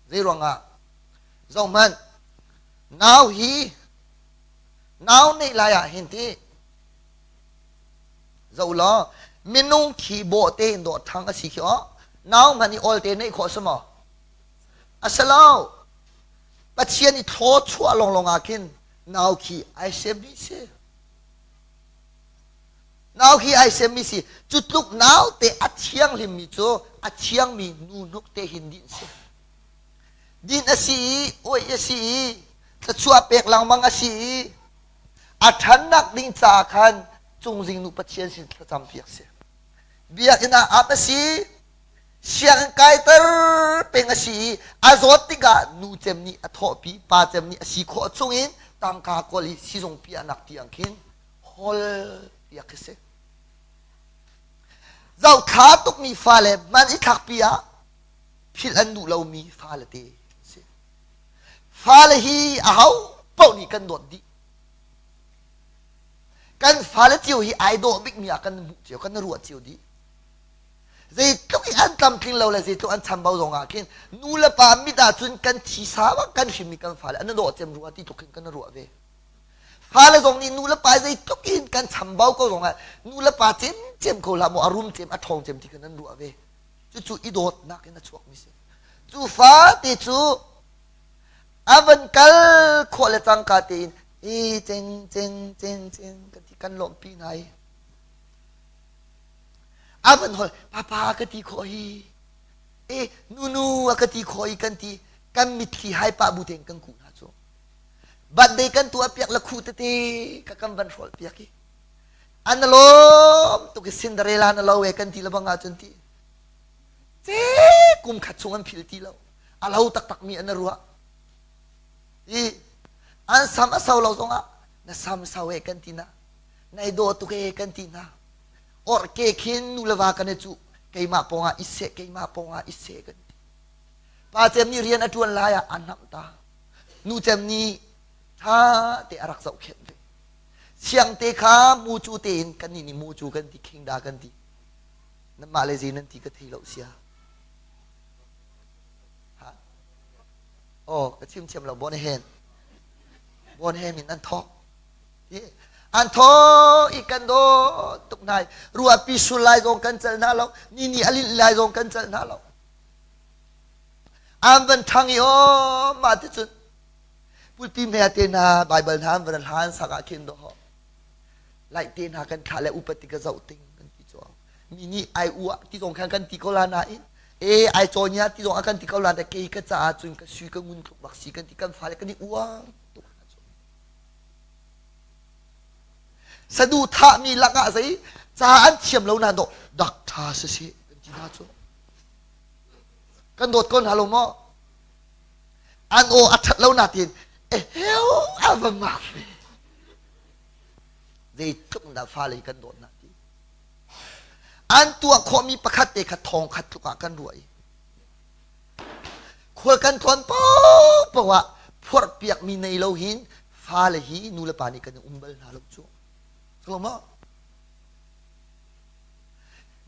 เรื่องอ่ะจงมันนาวฮีนาวในลายเห็นที่เจ้าล้อมินุงขี่โบเตนโดดทางกสิเขียวนาวมันนี่ออลเตนในขอสมออาศัยเราปัจเจียนนี่โทษชั่วลงอาคินนาวขี่ไอเซมิเซนาวขี่ไอเซมิเซจุดลุกนาวเตะอัดเชียงลิมมิโจอัดเชียงมีนูนุกเตหินดินเซดินอสีโอ้ยอสีถ้าชั่วเปกหลังมังอสีอัฐันนักดิ้งจากขันจงริงนุปัจเจียนสิทจำเปียกเสียเบียกนะอัปสีเสียงไกเตอร์เป็นอสีอาโซติกานูเจมนี่อทอปีปาเจมนี่อสีขอจงอินตังกากอลิสิจงเปียนักที่ยังคินฮอลเปียกเสียเราขาตุกมีฟ้าเลยมันอีทักเปียพิลันดูเรามีฟ้าเลยเตฟ้าเลยฮีอ้าวเป้านี่กันโดดดิกันฟ้าเลยเจียวฮีไอโดบิ๊กมีอากันบุเจียวกันรัวเจียวดิเจตุกอันทำทิ้งเราเลยเจตุกอันทำเบาลงอาคินนูละปามิดาจุนกันทีสาวกันชิมีกันฟ้าเลยอันนั้นโดดเจมรัวที่ตุกกันรัวเวฟ้าเลยตรงนี้นูละปาเจตุกอินกันทำเบาก็ลงอ่ะนูละปาเจมเขาละโมอารุมเจมอัทองเจมที่กันนั้นรัวเวจู่อีโดดนักนะช่วงมิเซจู่ฟ้าติจู่อาวันกัลขวเลจังกาตินเจงกันที่กันลมปีไหนอาวันหอลป้ากันที่คอยนูกันที่คอยกันที่กันมิตรที่ให้ป้าบุเทงกันกูนะจ๊ะบัดเด็กกันตัวเปียกละคูตเตกันบันฟอลเปียกอันนั้นลมตุกซินเดอเรลานั่นเรากันที่ละบังอาจนที่เจ๊กุมขัดชงอันพิลที่เราอาเราตักมีอันรัวอันสามสาวเราสงอ่ะนะสามสาวกันที่น่ะนายโดตุกกันที่น่ะอร์เกขินนูเลวากันจูเกี่ยมาปงอ่ะอิเสเกี่ยมาปงอ่ะอิเสกันป้าเจมนี่เรียนอัจวนลายอันนับตานูเจมนี่ท่าเตะรักษาเข็มเลยเสียงเตะขามูจูเตนกันนี่มูจูกันที่คิงดากันที่นั่นมาเลเซียนั่นที่ก็ที่เราเสียโอ้กระชิมเชียมเราบนเฮนมินอันทอกอันทออีกันโดตุกนายรัวปิสุไลรงกันเจอหน้าเรานี่อลิไลรงกันเจอหน้าเราอันเป็นทางอีโอมาที่สุดพูดพิมพ์ให้เตนาไบเบิลทานวันทานสักอาคินโดฮไล่เตนากันขาและอุปติกะเจ้าติงกันที่จ้านี่ไออัวที่ส่งกันที่เขาลานาอินไอโจเนียที่ส่งกันที่เขาลาแต่เกี่ยก็จะจุนกันซื้อกันมุนถูกบักซีกันที่กันฟ้าเลยกันนี่อัวสะดุท่ามีลักษณะสิจาอันเทียมเรานั่นโดดักท่าเสียกันที่น่าจ้ะกันโดดก้นฮาโลมออันโออัดเราหน้าทีนเฮลอาบมาเฟเดทุกนาฟ้าเลยกันโดดหน้าทีอันตัวขมีประคัดเตะขัดทองขัดทุกกันรวยขวดกันทนป๊อปว่าพวกเปียกมีในเราหินฟ้าเลยหินูละปานี่กันอุ้มเบลนาลูกจ้ะลง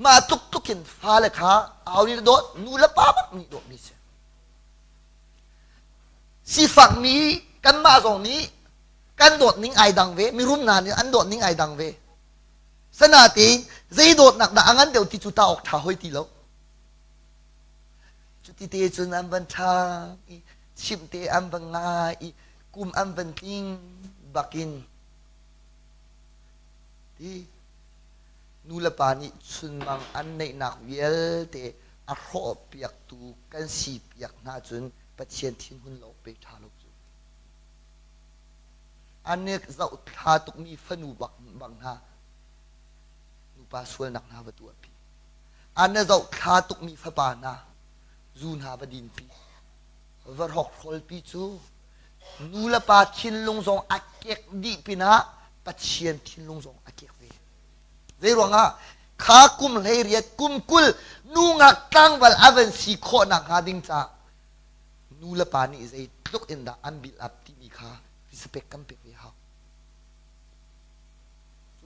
มาตุกกินฟ้าเลยค่ะเอานี่โดดนูละป้าบักนี่โดดมีเสียสีฝั่งนี้กันมาตรงนี้กันโดดนิ่งไอดังเวมีรุ่มนานนี่อันโดดนิ่งไอดังเวสนาตีใจโดดหนักอันเดียวที่จุดตาออกท่าห้อยตีแล้วจุดที่เตจนอันบันทางชิมเตอันบังไงกุมอันบันติงบักินนูละปานิสุนมังอันในนักเวลเตอรอบเปียกตูกันสีเปียกน่าจนปัจเจียนทิ้งหุ่นเราไปทาลกจู อันนี้เราทาตุกมีฝนูบังนานูปาสวยหนักนาประตูพี่อันนี้เราทาตุกมีฝบานาจูนหาบดินพี่วรหกคอลปีจูนูละปาชินลงสองอักเกกดีปีนะปัจเจียนชินลงสองอักเกกเวเรื่องอ่ะข้ากุมเลยเรียกกุมกุลนูงักตั้งวัลอาเวนสีโคนักหาดิงจ้านูละปานี่ใจลุกอินดาอันบิลอับที่มีข้าพิสเปกกันเปกเวฮา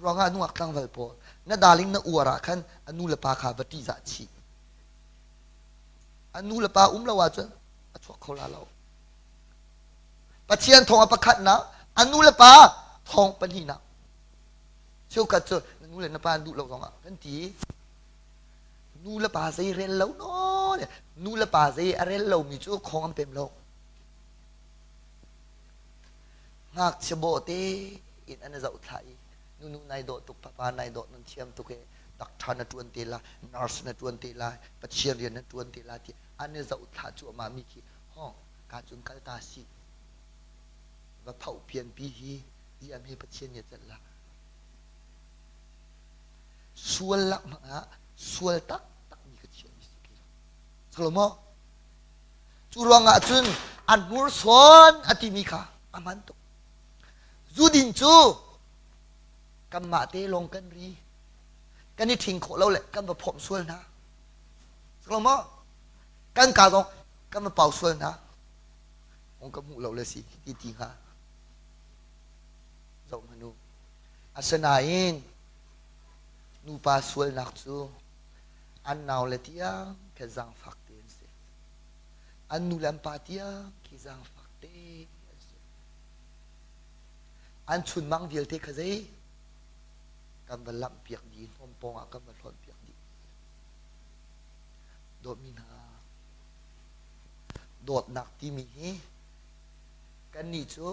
เรื่องอ่ะนูงักตั้งวัลโพนั่นดาลิงนั่นอวราขันอนูละปาข้าวัติจัดชีอนูละปาละว่าจ้ะอัชวกเขาลาเราปัจเจียนทองอปคัดนะอนุละปาทองปนีนะเชื่อกันเจอนูละนปาดูเราสองอ่ะกันทีนูละปาใจเรนเราเนาะเนี่ยนูละปาใจเรนเรามีจู่ของอันเป็นเราหักเชโบเตอินอันนั้นจะอุทัยนูนายโดตุกปานายโดนันเชียมตุกดักทานนัตวนเตล่านอร์สนัตวนเตล่าปัจเจียนเรียนนัตวนเตล่าที่อันนี้จะอุทัยจู่มามีกี่ห้องการจุนกัลตาสีว่าเผาเพียนปีฮีที่อเมริกาเชียนเนี่ยจะละส่วนละมาส่วนตักมีกระเชียนมีสิกิละสโลโมจุรวงอาจุนอันมูร์สวนอติมิกาอามันตุจูดินจูกัมมาเตลงกันรีกันนี่ทิ้งโคเราแหละกันมาผมส่วนนะสโลโมกันกาตองกันมาเป่าส่วนนะองค์กมูเราเลยสิอีทีฮะมนุอาสนาอินนูปาสวลนักจูอันนาวเลติยังแค่จังฟักเตนเสอันนูลัมปาติยังแค่จังฟักเตนเสอันชุนมังวิลเทคเซกันบัลลัมเปียกดีนอมปองอากันบัลลอนเปียกดีโดดมินาโดดนักที่มีกันนี่จู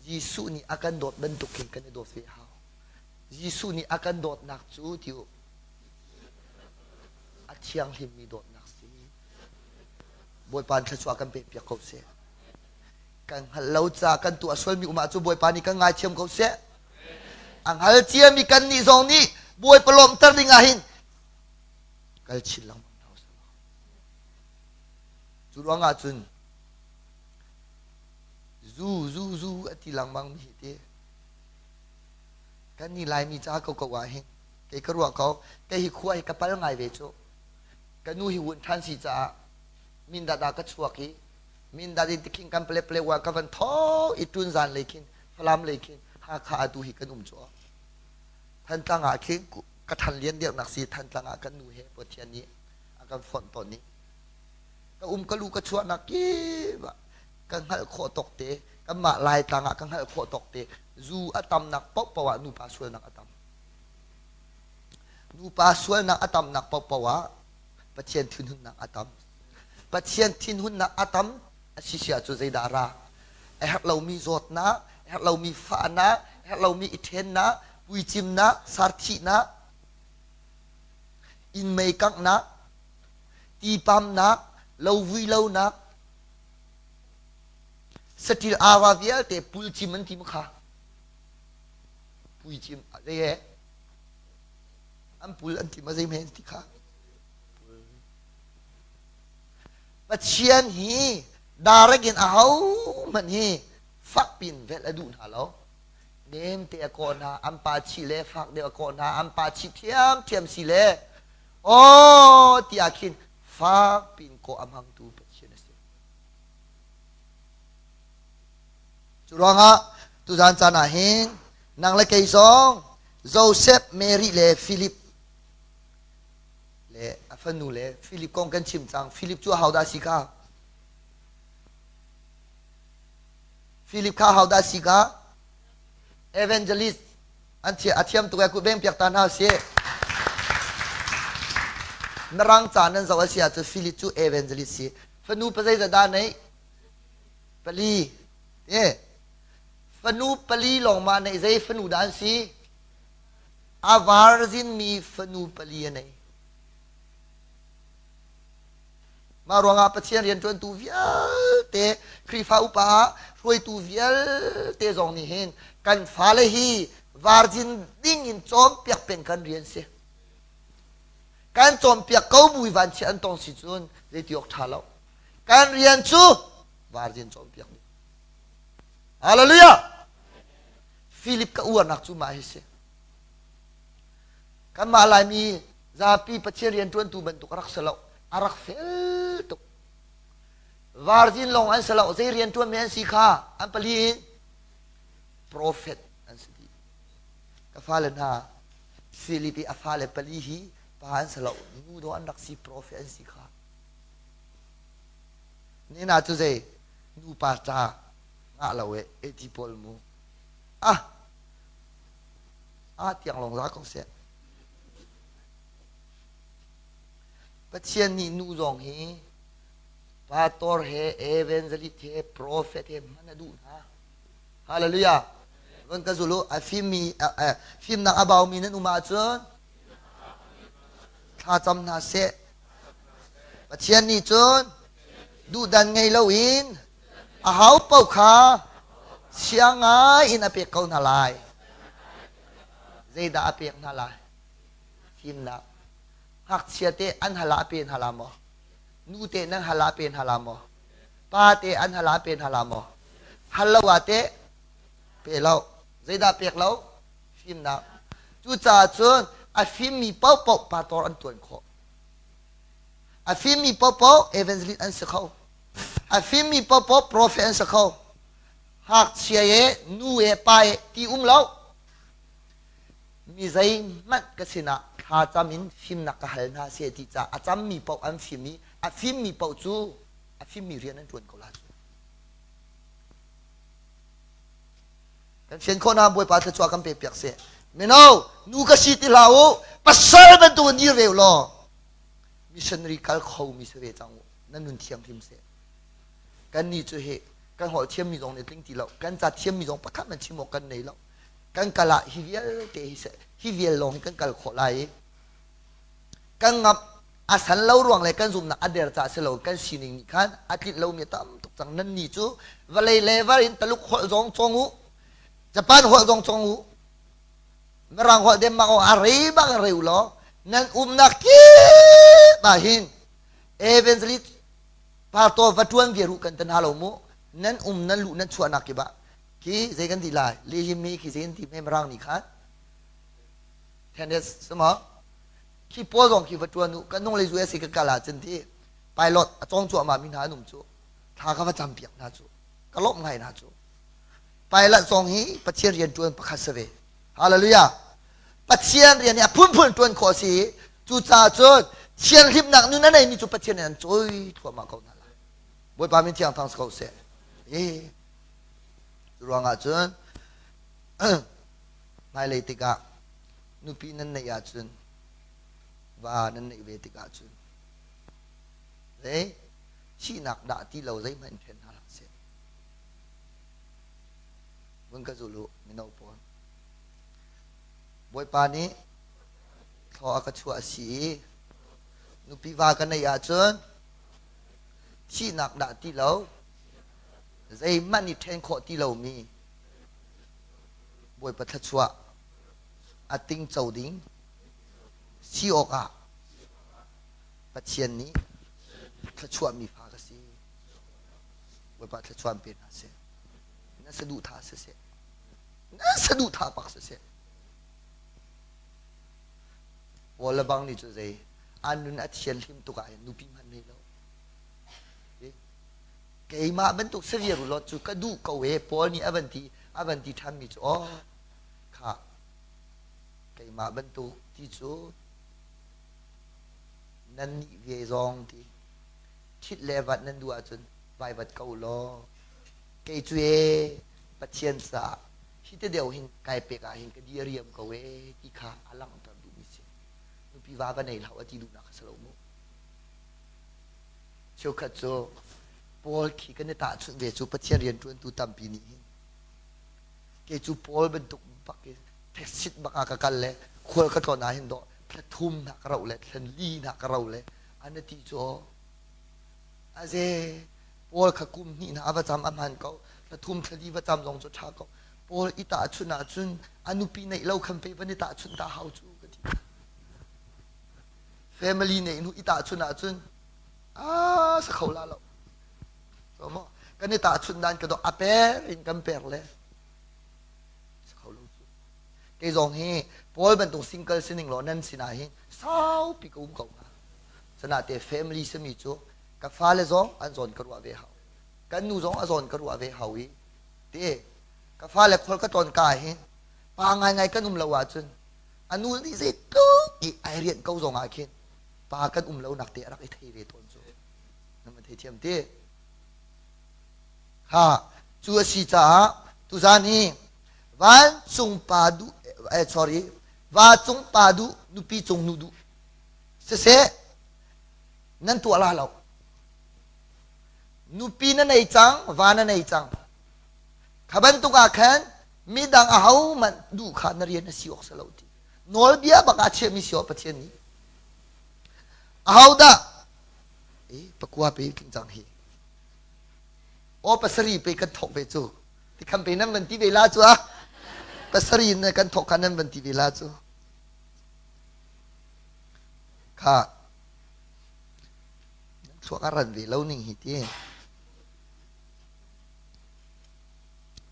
Yesus ni akan dot bentuk kan dot fihau. Yesus ni akan dot nak cu tiu. Aciang him ni dot nak si. Boy pan ka akan pe pia kau se. Kan halau ca kan tu asal mi umat cu boy pan ni kan ngai ciam kau se. Ang hal ciam mi kan ni zong ni boy pelom ter dingahin. Kal cilang tau sama. Juruang acun. Zu ati lang bang mi te kan ni lai mi cha ko ko wa he ke ka ruwa ko ke hi khuai ka pal ngai ve chu ka nu hi wun than si cha min da ka chuaki min da di king kan ple wa ka van tho itun zan lekin phalam lekin ha kha atu hi kanum chu than tanga ke ka than lien dio nak si than tanga kan nu he po thian ni akan fon ton ni ka ka lu ka chua nak ki ba kan hal kho tok te kan ma lai tanga kan hal kho tok te zu atam nak pop pawa nu pa sual nak atam nu pa sual nak atam nak pop pawa patien thin hun nak atam patien thin hun nak atam asisia chu zaidara ai hak lo mi zot na hak lo mi fa na hak lo mi ithen na pui chim na sarthi na in mei kak na ti pam na lo vui lo na Setil awavial te pulcim anti mukha. Pulcim ada ya. Ampul anti mazai menti kha. Pacian hi daragin ahau man hi fakpin vel adun halo. Nem te akona ampa chile fak de akona ampa chi tiam sile. Oh tiakin fakpin ko amhang tu Suranga tu zan sana hin nang le kai song Joseph Mary le Philip le afanu le Philip kong kan chim chang Philip chu hau da sika Philip kha hau da sika evangelist anti athiam tu ku beng piak tan ha se narang chan nan zaw sia chu Philip chu evangelist si fanu pa zai da nei pali Fanu pali long ma nei zai fanu dan si avar zin mi fanu pali nei มารวงอาประเชียนเรียนจนตูเวียเตครีฟ้าอุปาช่วยตูเวียเตจงนี่เห็นกันฟ้าเลยฮีวาร์จินดิ้งอินจอมเปียกเป็นกันเรียนเสียการจอมเปียกเขาบุยวันเชียนตรงสิจุนเรียกยกท่าเราการเรียนจูวาร์จินจอมเปียกฮาเลลูยาฟิลิปก็อวดนักจูมาฮิเสกันมาลายมีซาปีประเชียนเรียนจนตูบรรทุกรักสลาอารักเฟลตุกวาร์จินลงอันสลาเสียเรียนจนเมียนสิกาอันปลีนโปรเฟตอันสดีก็ฟ้าเลน่าฟิลิปอัฟ้าเลปลีฮีปานสลานูโดอันรักสีโปรเฟตอันสิกานี่น่าจะเจนูปาตาอาลาเวเอติพอลมูที่ยังลงรักของเสียปัจจัยนี้นูจงเฮปาตอร์เฮเอเวนเจลิตเฮโปรเฟตเฮมันดูนะฮาเลลูยาวันกันสุโลฟิล์มนักอบาวมีนั่นอุมาจนข้าจำนาเสปัจจัยนี้จนดูดันไงเล่าอินอาหาวเป่าขาเชียงไงอินอเปียกเขาหน้าลายเจดาอเปียกหน้าลายฟิล์มนักหักเชียเตอันฮาลาเป็นฮาลามอนูเตนังฮาลาเป็นฮาลามอปาเตอันฮาลาเป็นฮาลามอฮัลโลวาเตเปล่าเจดาเปียกเราฟิล์มนักจู่จ่าจนอาฟิล์มมีเป่าเป่าปาตออันตัวเขาอาฟิล์มมีเป่าเป่าเอเวนซ์ลิอันสเขาอาฟิล์มมีเป่าเป่าโปรเฟสอันสเขาหักเชียนูเอไปที่เรามีใจมันก็สินะข้าจำอินฟิล์มนักฮัลนาเสียที่จะอาจำมีเป่าอันฟิล์มนี้อาฟิล์มมีเป่าจูอาฟิล์มมีเรียนนั้นจวนเขาละกันเช่นคนอาบวยปาจะชัวกันเปียกเสียไม่เอานูก็สิที่เราปัสสาวะเป็นตัวนี้เร็วล้อมิชชันนารีกัลเขามีเสวจังนั่นนุ่นเทียมทิมเสียกันนี่จะเหกันหัวเทียมมีตรงในติ้งที่เรากันจัดเทียมมีตรงประคับมันชิมอกันในเรากันกะละฮิเวียเตฮิเสฮิเวียลงกันกะละขอไลกันงับอาศัยเล่ารวงเลยกันซุ่มนักอเดียร์จ่าเสลกันสินิงนี่ขันอาทิตย์เรามีตั้มตุกจังนั่นนี่จูวะเลยเลวะอินตะลุกหัวจงจงหูจะปานหัวจงจงหูเมื่อรังหัวเดมมาเอาอะไรบ้างเร็วล้อนั่นนักกีบาหินเอเวนซ์ลิตพาตัววัตถุอันเดียรุกันตันฮาโลโมนั่นนั่นลุนั่นชวนนักกีบะคีเจกันที่ไลลีฮิมีคีเจกันที่ไม่มรังนี่ขันแทนเดสสมอคีโพสองคีวัตถุนุกันน้องเลยจูเอสิกกาลาจันที่ไปรถจงจัวมามินหาหนุ่มจูท้าข้าพเจ้าเปียกนาจูกะลบไงนาจูไปละสองฮีปัจเจียนเรียนจวนประคัสเวฮาเลลูยาปัจเจียนเรียนเนี่ยพุ่นจวนขอสีจูจ่าจนเชียนริบหนักนู่นนั่นไอ้นี่จูปัจเจียนเนี่ยจอยทั่วมาเขานั่นละบอยปามินที่อังทางสกาวเสรวงอาจนไม่เลยติกานุปีนั่นในอาจนว่านั่นในเวติกาจนเลยชีนักด่าที่เราได้มันเห็นอะไรเสียมึงก็จะรู้ไม่เอาปอนบอยปานี้ขออักชัวสีนุปีว่ากันในอาจนชีนักด่าที่เราใจมันนี่แทนขอที่เรามีบวยปัทชัวอาติงเจ้าดิ้งชีออกปัจเจียนนี้ทัชัวมีภากษีบวยปัทชัวเป็นอาเสนั่นสะดุท่าเสียนั่นสะดุท่าปักเสียวอลบังนี่จะใจอันนั้นอัจฉริยะตุกายนุปีมันนี่แล้วเกี่ยมาเป็นตุกเสียรุลจูกระดูกเวปอลนี่อวันที่ทำมิจูอ๋อค่ะเกี่ยมาเป็นตุกที่จูนั่นนี่เวรองที่คิดเลวัดนั่นดูอาจนไปวัดเกาลอเกี่ยจูปัจเจียนสาที่เดียวหินไก่เปกาหินกระดีเรียมกเวที่ขาอลังตามดูมิเสนุปีว่ากันในเหล่าที่ดูนักสโลโมเชียวขัดโจปอลขี้กันในตาชุนเวจูปัจเจียนเรียนจวนตูตัมปีนี้เกี่ยจูปอลเป็นตุกบักเท็กซิตบักอากากันเลยขวดกระตอนนาหินดอพระทุ่มนักเราเลยทันลีนักเราเลยอันนี้ที่โจ อาเจปอลขกุมนี่นะประจำอมันเขาละทุ่มคดีประจำลงจุดช้าเขาปอลอิตาชุนอาจุนอนุปีในเราคำไปวันนี้ตาชุนตาเฮาจูกันทีแฟมิลี่เนี่ยอิตาชุนอาจุนสักเขาละเราสมมติกันนี่ตาชุนดันก็ต้องอาเปรินกันเปรเลยสักเขาลูกเกยจงเฮปอลเป็นตัวซิงเกิลซินิ่งหล่อนั่นสินะเฮสาวปีกุมเขาสนาเตะแฟมิลี่สมิจูกับฟ้าเลยจงอันจนกระวังเวหากันนูจงอันจนกระวังเวหาวีเตะกับฟ้าเลยคนก็ตอนกายเห็นปางไงกันละว่าจนอันนู้นนี่สิตุ๊กอีไอเรียนเขาจงอาเข็นปากันละนักเตะรักไอเทเรตอนจูนั่นมันเทียมเตะฮ่าจูสิจ้าตุจานี่วันจงปาดูsorry วันจงปาดูนุปีจงนูดูเสนั่นตัวละเรานูปีนั่นไอจังวานั่นไอจังขบันตุกอาขันมีดังอาหูมันดูขานเรียนสิออกสลาวดีนอลเบียบักอาเชมิสิออกปะเทียนนี้อาหูดาปะกัวไปกินจังฮีโอปัสรีไปกันถกไปจูที่คำไปนั่นมันที่เวลาจูอ่ะปัสรีนั่นกันถกกันนั่นมันที่เวลาจูค่ะช่วงอารันวีเล่าหนึ่งหิตี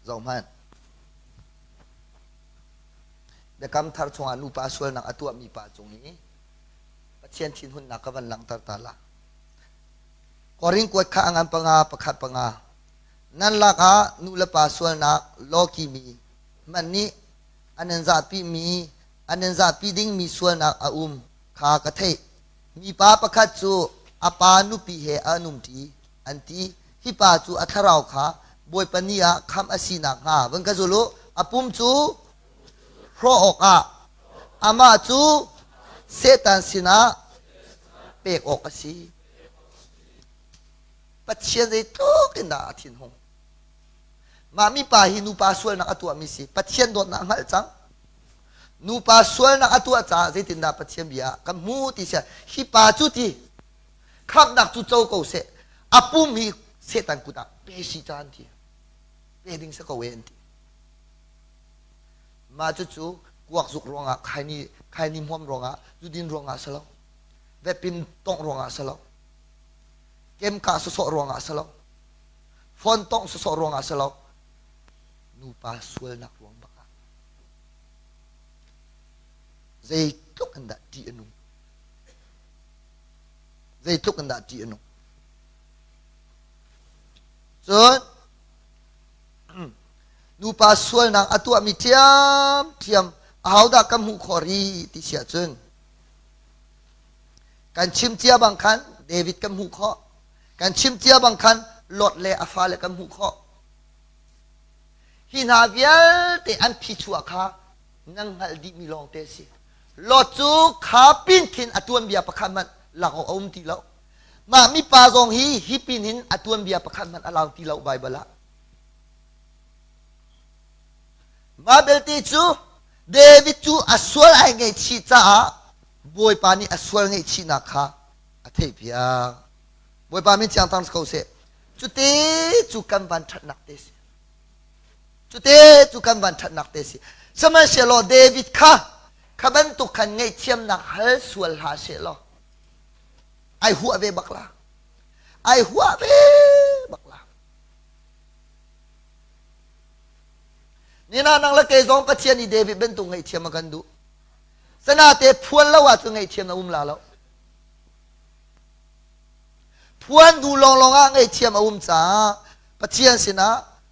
จอมมันเด็กกำทัดช่วงอนุปาสวลนักอตัวมีป่าจงนี้ปัจเจียนชินหุ่นนักกันหลังตาตาละกอริงกวดข้างอันปังอาประคัดปังอานั่นละกะนุลปาสวลนักโลกีมีมันนี้อันนั้นจะปีมีอันนั้นจะปีดิ้งมีสวลนักอาขากระเทมีป่าประคัดจูอาปานุปีเหอนุมตีอันที่ฮิปาจูอัทราวขาบวยปนียคำอสีนักงาวันกะจูลุอาปุมจูพระอกอามาจูเซตันสินะเปกอกอสีปัจเจยตุกินดาทินหงมามีป่าหินูปาสวลนักตัวมีสิปัจเจยโดนนักหัลจังนูปาสวลนักตัวจ้าเจตินดาปัจเจยบียกัมูติเสียฮิปาจูตีขับนักจู่โจก็เสอาปุมีเสตันกุดาเปสิจานทีเปดิ้งสักเวนทีมาจู่กวักสุกรองอ่ะใครนิมหอมรองอ่ะยูดินรองอ่ะสลาวเวปินต้องรองอ่ะสลาวเกมกาสุสรองอ่ะสลาวฟอนต้องสุสรองอ่ะสลาวนูปาสวลนักรองบักใจทุกอันดับที่อนุใจทุกอันดับที่อนุส่วนนูปาสวลนักอตัวมีเทียมเอาดากำหูขอรีที่เสียจนการชิมเจียบางคันเดวิดกำหูขอการชิมเจียบางคันลดเลอาฟาเลกำหูขอฮินาเวียเตอันพิชัวขานังฮัลดีมีลองเตสิลดจูขาปินขินอตัวเบียประคันมันหลังเอาตีแล้วมามีปาซองฮิปินหินอตัวเบียประคันมันอลังตีแล้วใบบละมาเบลตีจูเดวิดจูอสวลไอเงชีจ้าบวยปานีอสวลเงชีนักขาอเทพยาบวยปามีจังตังสกาวเสจุดเตจูกันบันทัดนักเตสิจุดเตจูกันบันทัดนักเตสิสมัยเชลโลเดวิดค่ะขบันตุกันเงเทียมนักฮัลสวลหาเชลโลไอหัวเวบักลาไอหัวเวบักลานี่นะนังละเกยองปัจเจียนีเดวิดเป็นตุงไงเทียมกันดูสนาเตพวนละว่าตุงไงเทียมนะลาแล้วพวนดูลองไงเทียมจ้าปัจเจียนสินะ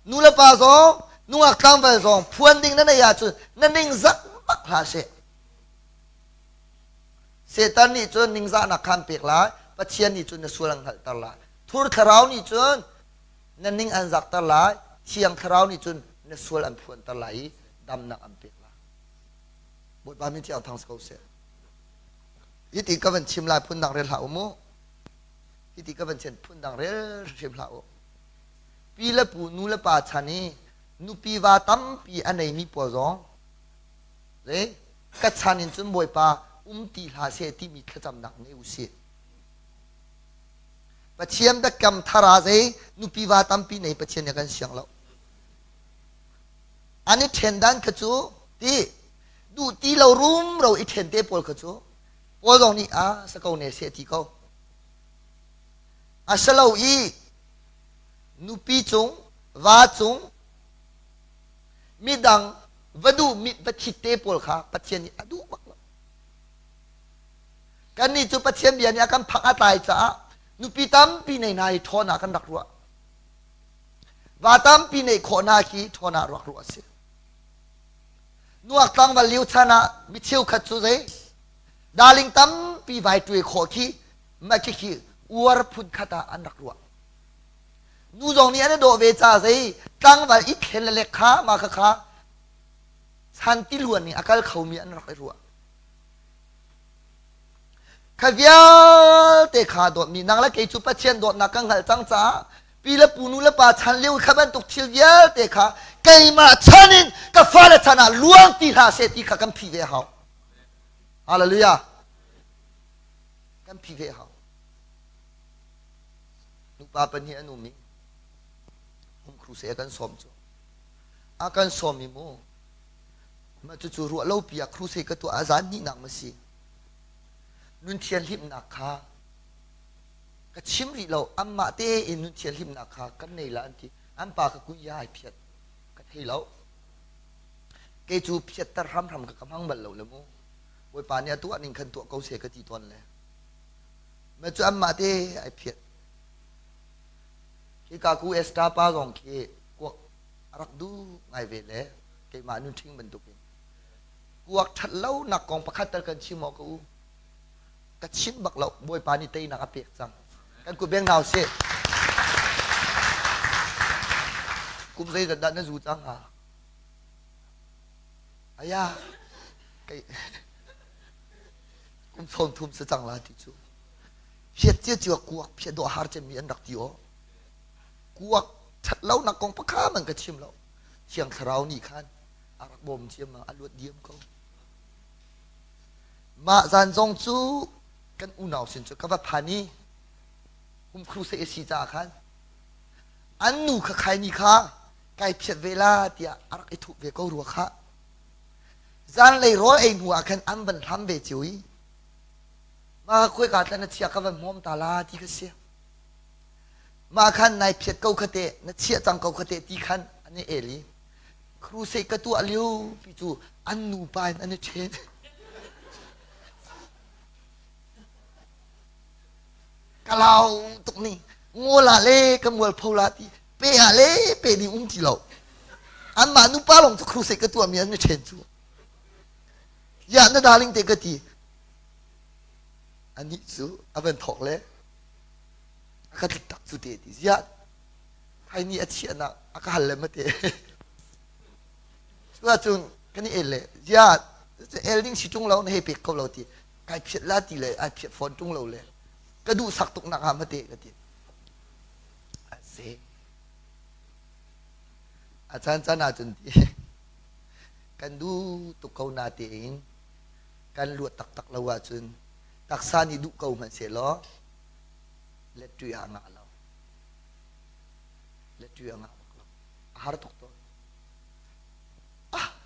นูละปาซองนูอักตังไปซองพวนดิ้งนั่นยาจุนั่นดิ้งซักบักลาเสตันนี่จนนิ่งซานักขันเปียกลายปัจเจียนนี่จนสวลังหัลตลาทุรคราวนี่จนนั่นนิ่งอันซักตลาเชียงคราวนี่จนนสวลอันพวนตลายดำนักอันเปียกลาบทบาทมีที่เอาทางสกาวเสยิติก็เป็นชิมลายพุ่นดังเรลหาอุโมยิติก็เป็นเช่นพุ่นดังเรลชิมลาอุปีละปูนูละปาชานีนูปีวาตัมปีอันไหนมีปวดร้องเลยกัจฉานินจนบวยปาตีลาเสที่มีขจำหนักในอุเส ปะเชียมตะกำทาราเจนุปีวาตัมปีในปะเชียนยังกันเสียงเราอันนี้เทนดันขจูที่ดูที่เรารุมเราอีเทนเตปอลขจูปอลตรงนี้สกาวเนเสียที่เขาสลาวอีนุปีจงวาจงมิดังวดูมิบัชิเตปอลค่ะปะเชียนนี่ดูบักละกันนี่จูปะเชียนเบียนี่กันพักตายจ้านุปีตัมปีในนายทอนากันรักรัววาตัมปีในขอนาคีทอนารักรัวเสียนัวตังวันเลี้ยวชนะมิเชียวขัดสุดเลยดาลิงตัมปีใบตุยขอคีมาคีอวรพุนขัดอันรักรัวนูจงนี้อันนี้โดเวจ้าเลยตังวันอีกเห็นเล็กขามาขาชันติล้วนนี่อาการเขามีอันรักรัวขยะเตะขาโดดมีนางละเกจุปเชียนโดดนักกังหัลจังจ้าปีละปูนูละป่าชันเลี้ยวขบันตุกเชียเตะขาเกยมาชันินกับฟ้าละชนะล้วงตีหาเสตีขากันพีเวหาฮาเลลูยากันพีเวหานุปาเป็นเฮียนุมีผมครูเสกันสอมจ้อากันสอมมีโมมาจู่ๆรัวเล่าปียครูเสกตัวอาจารย์นี่นักมาสินุนเทียนลิมนักขาก็ชิมรีเราอัมมาเตอินุนเทียนลิมนักขากันในละอันที่อันปากกุยายเพียดก็ให้เราเกจูเพียดตะรำกับกำลังบัลเราเลยมั้งวันป่านนี้ตัวนิ่งขันตัวเขาเสกตีตอนเลยเมื่อจู่อัมมาเตไอเพียดที่กากูเอสตาปากองที่กวกรักดูไงเวล่เกมานุนทิ้งบรรทุกกวกทัดเล่าหนักกองประคัตตะกันชิมอกูกัดชิมบักเราบวยปานิเตยนักเปียกจังกันกูเบียงนาวเสียกูไม่ได้ดันนั่นจู่จังอายาไอ้กูส่งทุ่มเสียจังละที่จู่เพียรเจ้าจีวกวกเพียรดูอาหารจะมีอันดักที่อ๋อกวกทัดเล่านักกองประค้ามันกัดชิมเราเชียงสาวนี่ขันอารักบ่มเชียมมาอลวดเยี่ยมเขามาจันจงจูกันอุณาวสินจูกับว่าพานีผมครูเสียสีจ้าขันอันนูขใครนี่ค่ะไก่เพียรเวลาเดียอารักไอถูกเวก็รัวค่ะจันเลยร้อยเองหัวขันอันบันทำเวจิวยมาคุยกันแต่นัดเชียกับว่ามอมตาลาที่ก็เสียมาขันนายเพียรเก้าขเตะนัดเชียจังเก้าขเตะที่ขันอันนี้เอลีครูเสกตัวเลี้ยวพี่จูอันนูไปอันนี้เชนกะลาวตรงนี้งัวละเล่กับงัวพูลาตีเปะเล่เปะนี่จีเราอันมานุป้าลงครูเสกตัวมีอันนี้เชนจูอย่านั่นดาริงเตกตีอันนี้จูอันเป็นถกเลยก็ติดตักสุดเด็ดอย่าไอ้นี่อาเชียนะอาการเลยมาเตะว่าจุนกันนี่เอเลยย่าเอลดิ้งชิจุงเราในเปกเขาเราทีใครเพียรลาตีเลยไอเพียรฟอนจุงเราเลยก็ดูสักตุกนักหามาเตะกันทีเสอาจารย์จันอาจารย์ทีกันดูตุกเขานาเตงกันลวดตักเราว่าจุนตักซานี่ดูเขามันเสียล้อเล็ดจุยหางเราเล็ดจุยหางเราหาตุกตัว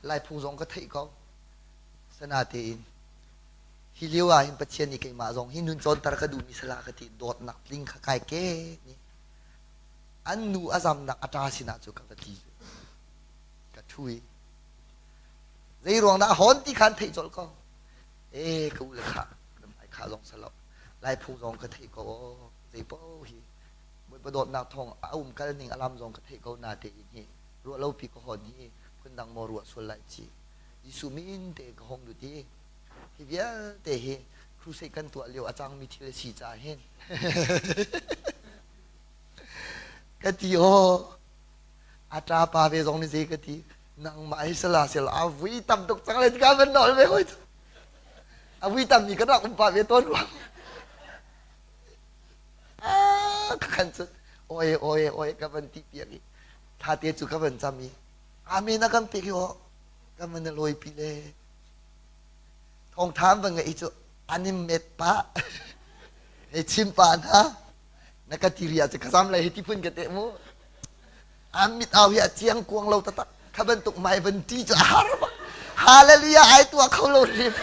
ลายพงซองก็thấyเขาสนาเตียนฮิเลียวหินปัจเจียนี่เกี่ยมาซองหินุนจอนตระกดูมิสลากติโดดนักลิงขกายเก๋นี่อันนูอาจำนักอาจารย์สินะจุกกะทีกะทุยในรวงนะหอนที่ขันthấyจอลก็กูเลยค่ะไอ้ขาซองสลับลายพงซองก็thấyเขาใจเป้าฮีบนประโดดนักทองอุ้มกันหนึ่งอารมณ์ซองก็thấyเขานาเตียนนี่รัวเล่าปีก็หอนนี่คนดังมอรัวส่วนไหลจียิสุมินเตะกห้องดูดีฮิเวียเตะเฮครูเสกันตัวเลียวอาจารย์มีทีละสีจ่าเห็นกะทิโออาจารย์ปาเวซองนี่สิกะทินางมาอิสลาเสลอาวิตัมตุกจังเลยกันเป็นหน่อยไม่ค่อยอาวิตัมมีกระดักปาเวต้นวังขันสุดโอ้ยกับมันตีเปียกท่าเตี้ยจุกับมันจามีAmin akan pikir kan meneloi pilih. Thong tham bang itu anim met pa. Cimpan ha. นักทีเรียจะขซ้ำอะไรที่พุ่นกันเตะมูอามิดเอาเหี้ยเจียงกวงเราตะข้าเป็นตุกไม้เป็นที่จะฮาร์บฮาเลลูยาไอตัวเขาโลริม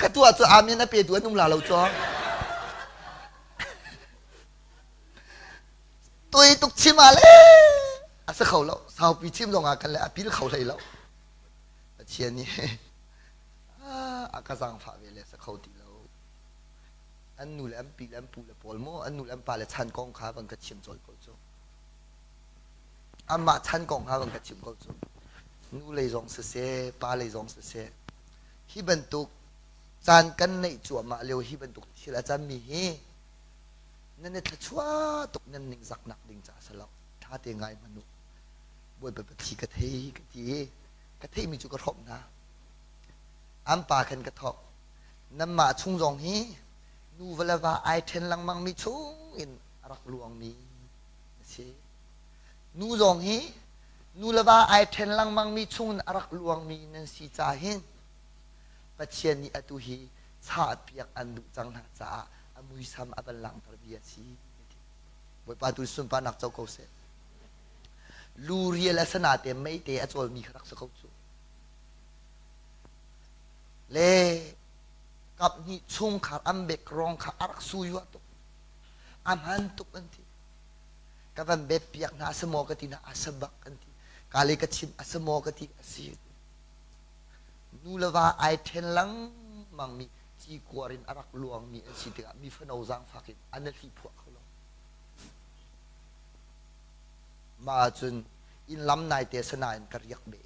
ก็ตัวจะอามินนะเปียตัวนุ่มลาเราจ้องตัวตุกชิมาเลยอาศัยเขาแล้วสาวปีชิมลงอากันแล้วปีนเขาเลยแล้วเชียนี่อากาศสังฟ้าเวลสักเขาตีแล้วอันนู้นแหลมปีแหลมปูแหลมปอลโมอันนู้นแหลมปลาแหลมชันกองขาบังกระชิมจอยเขาจ้องอันมาชันกองขาบังกระชิมเขาจ้องนู้นเลยจงเสียปลาเลยจงเสียฮิบันตุกจานกันในจั่วมาเร็วฮิบันตุกที่ละจันมีเฮนั่นเนี่ยถ้าชัวตุกนั่นหนึ่งสักหนักดิ่งจ่าสลับท่าเตียงไงมนุษย์บวยแบบทีกระเทยกระเทยกระเทยมีจุกระทบนะอันปาขันกระทบน้ำมาชุ่งรองฮีนูเวลาว่าไอเทนลังมังมีชุ่งอินรักลวงมีใช่นูรองฮีนูเวลาว่าไอเทนลังมังมีชุ่งรักลวงมีนั่นสิจ่าเห็นปัจเจียนนี้อตุฮีชาเปียกอันดุจังหน้าจ่าอามุยซ้ำอับลังตระเบียชีบวยปาตุสุนปานักเจ้าเกษตรลูเรียลักษณะเต็มไม่เตะอจวลมีขรักสักเขาจูเล่กับนี่ชุ่งขาอัมเบกรองขาอักซุยวตุอัมหันตุกันทีกับอัมเบเปียกนาสมอกตินาอาสบักกันทีกาเลกชิมอาสมอกติอาศีนูเลว่าไอเทนลังมังมีจีกวารินอารักลวงมีอันสิเตะมีฟันเอาจังฟักินอันนั้นที่พวกเขามาจนอินล้ำนายเตสนายกระยักเบะ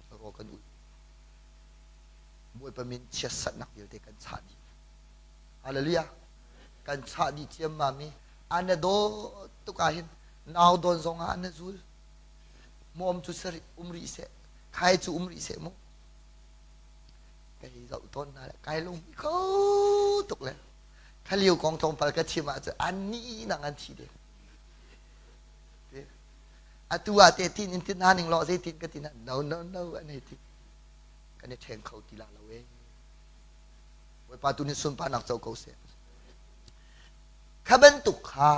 รอกันดูบวยประมินเชียสนักเดียวเด็กกันชาดีฮาเลลูยากันชาดีเจียมมามีอันนั้นโดตุกาหินนาวโดนซองอันนั้นจูมอมจุสริริเสใครจูริเสมุไก่เราต้นอะไรไก่ลงเขาตุกเลยข้าเลี้ยวกองทองปลากระชิมาจะอันนี้นางอันทีเดียวตัวเตตินอินทินาหนึ่งรอเซตินก็ตินะnoอันนี้ที่กันเนี่ยแทงเขาตีลาเราเองไว้ปาตุนิสุนปานักเจ้าเขาเสียขบันตุกขา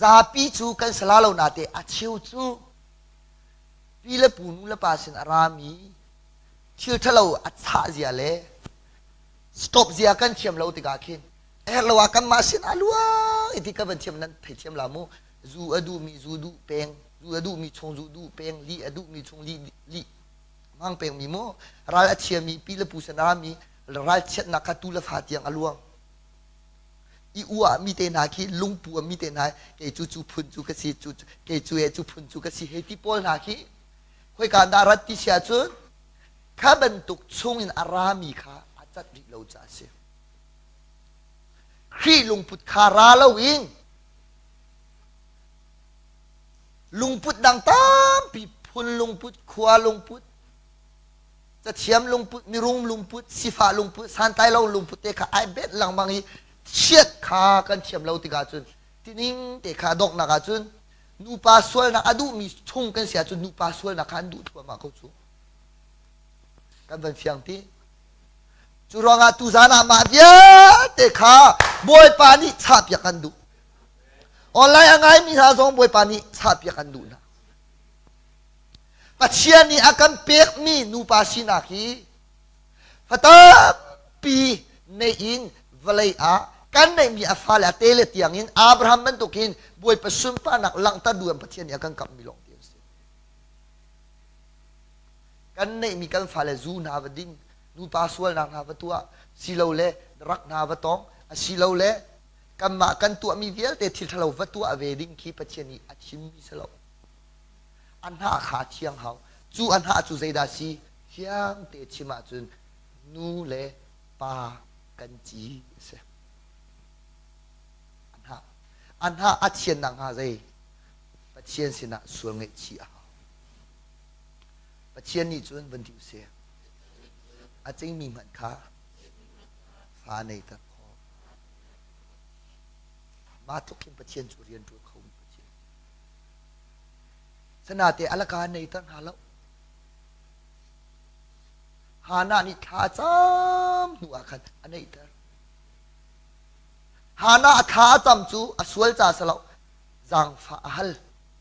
ซาปีจูกันสลาเรานาเตอชิวจูปีละปูนุละปาสินอารามีชิวทะเลอัศาเสียเลยสต็อปเสียกันเชียมเราติกาคินเราอากันมาสินอาลัวอิติกับเชียมนั้นเทียมลามูจูอดูมีจูดูเปงจูอดูมีชงจูดูเปงลีอดูมีชงลีมังเปงมีโมรัลเชียมีปีละปูสนามีรัลเชนักตูละฟาติยังอลวงอีอัวมีเตนาคีลุงปูมีเตนาเกจูพุนจูกสีจูเกจูพุนจูกสีเฮติปอลนาคีคุยการดารัตติเชียจุนข้าบรรทุกชงอินอารามีข้าอาจัดริโลจ่าเสียขี้ลุงพุทธาราลวิงลุงพุทธดังตามปีพุนลุงพุทธขวาลุงพุทธจะเทียมลุงพุทธมีรุงลุงพุทธสิฟ้าลุงพุทธสันไตเราลุงพุทธเตะไอเบ็ดหลังบางทีเชียดขากันเทียมเราติกาจุนที่นิ่งเตะขาดอกนักจุนนูปาสวลนักอดูมีชงกันเสียจุนนูปาสวลนักขันดูทั่วมาเขาจูกันเป็นเสียงที่จุรองาตุซานามาเบียเตะขาบอยปานิชาบยากันดูออนไลน์ยังไงมีทางสองบวยปานิชาบยากันดูนะปัจเจียนี่อาการเปียกมีนูปาสินาคีฟัตตาปีในอินวลัยอากันในมีอาฟาลเตเลตียงอินอับราฮัมเป็นตุกินบวยประสุนปานักหลังตาดูอันปัจเจียนี่อาการกับมีลงเดียวสิกันในมีการฟาลจูนาวดิงนูปาสวลนักนาวตัวสิโลเลรักนาวตองสิโลเลกันมากันตัวมีเวียลเตทิลทะเลวัตัวเวดิงคีปัจเจนีอาชิมมิสโลอันหาขาเชียงเขาจูอันหาจูใจดาซีเชียงเตชิมาจุนนูเลปากันจีเสอันหาอาเชียนนางหาใจปัจเจนสินะส่วนเงชีอาปัจเจนนี่จุนบันทิวเสียอาจจะมีเหมือนข้าฟ้าในตะมาทุกข์ปัจเจียนจุเรียนตัวเขาปัจเจียนสนาเตอลการในตั้งหาแล้วหาหน้านิทาจำ หนูอาคันอันนี้เถอะฮานาท้าจำจูอสวลจ่าสลาวจังฟ้าฮัล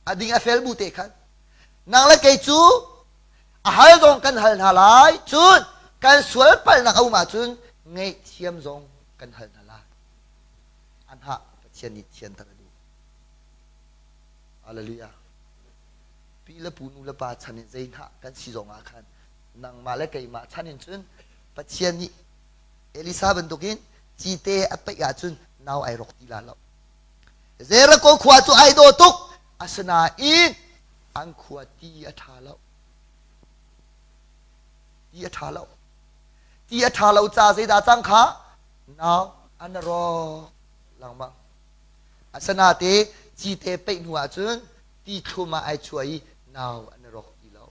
อดิ่งเฟลบูเตคันนางเล็กจูฮัลจงกันฮัลนาลายจูนกันสวลไปนักเอามาจูนไงเทียมจงกันฮัลนาลายอันฮะเชียนนิดเชียนตะดูอัลเลลูยาปีละปูนูละปาชันินเจนฮะกันสิจงอาคันนางมาเล็กมาชันินจูนปัจเจียนนี้เอลิซาเบนตุกินจีเตอไปยาจุนนาวไอรกตีลาลเจระโกขวาจูไอโดตุกอาสนาอินอังขวาตีอัฐาลตีอัฐาลตีอัฐาลจ่าเจดาจังขานาวอันรอหลังมังอาสนาเตจีเตไปหัวจุนตีทุมาไอช่วยนาวอันรกตีลา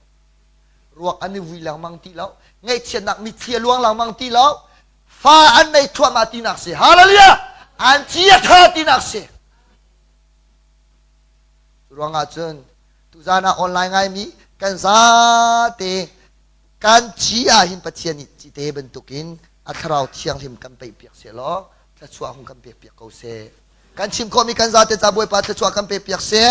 รวกอันนี้วิหลังมังตีลาไงเชนักมิเทียลวงหลังมังตีลาฟ้าอันในทั่วมาตีนักเสียฮาเลลูยาอันจีอัฐาตีนักเสียรวงอาจารย์ตุจานาออนไลน์ไงมีกันซาเตกันจีอาหิมปัจเจียนิจิเตเป็นตุกินอัคราวเชียงหิมกันไปเปียกเสียล้อจะชัวหงกันเปียกเขาเสียกันชิมก็มีกันซาเตจะบวยปาจะชัวกันไปเปียกเสีย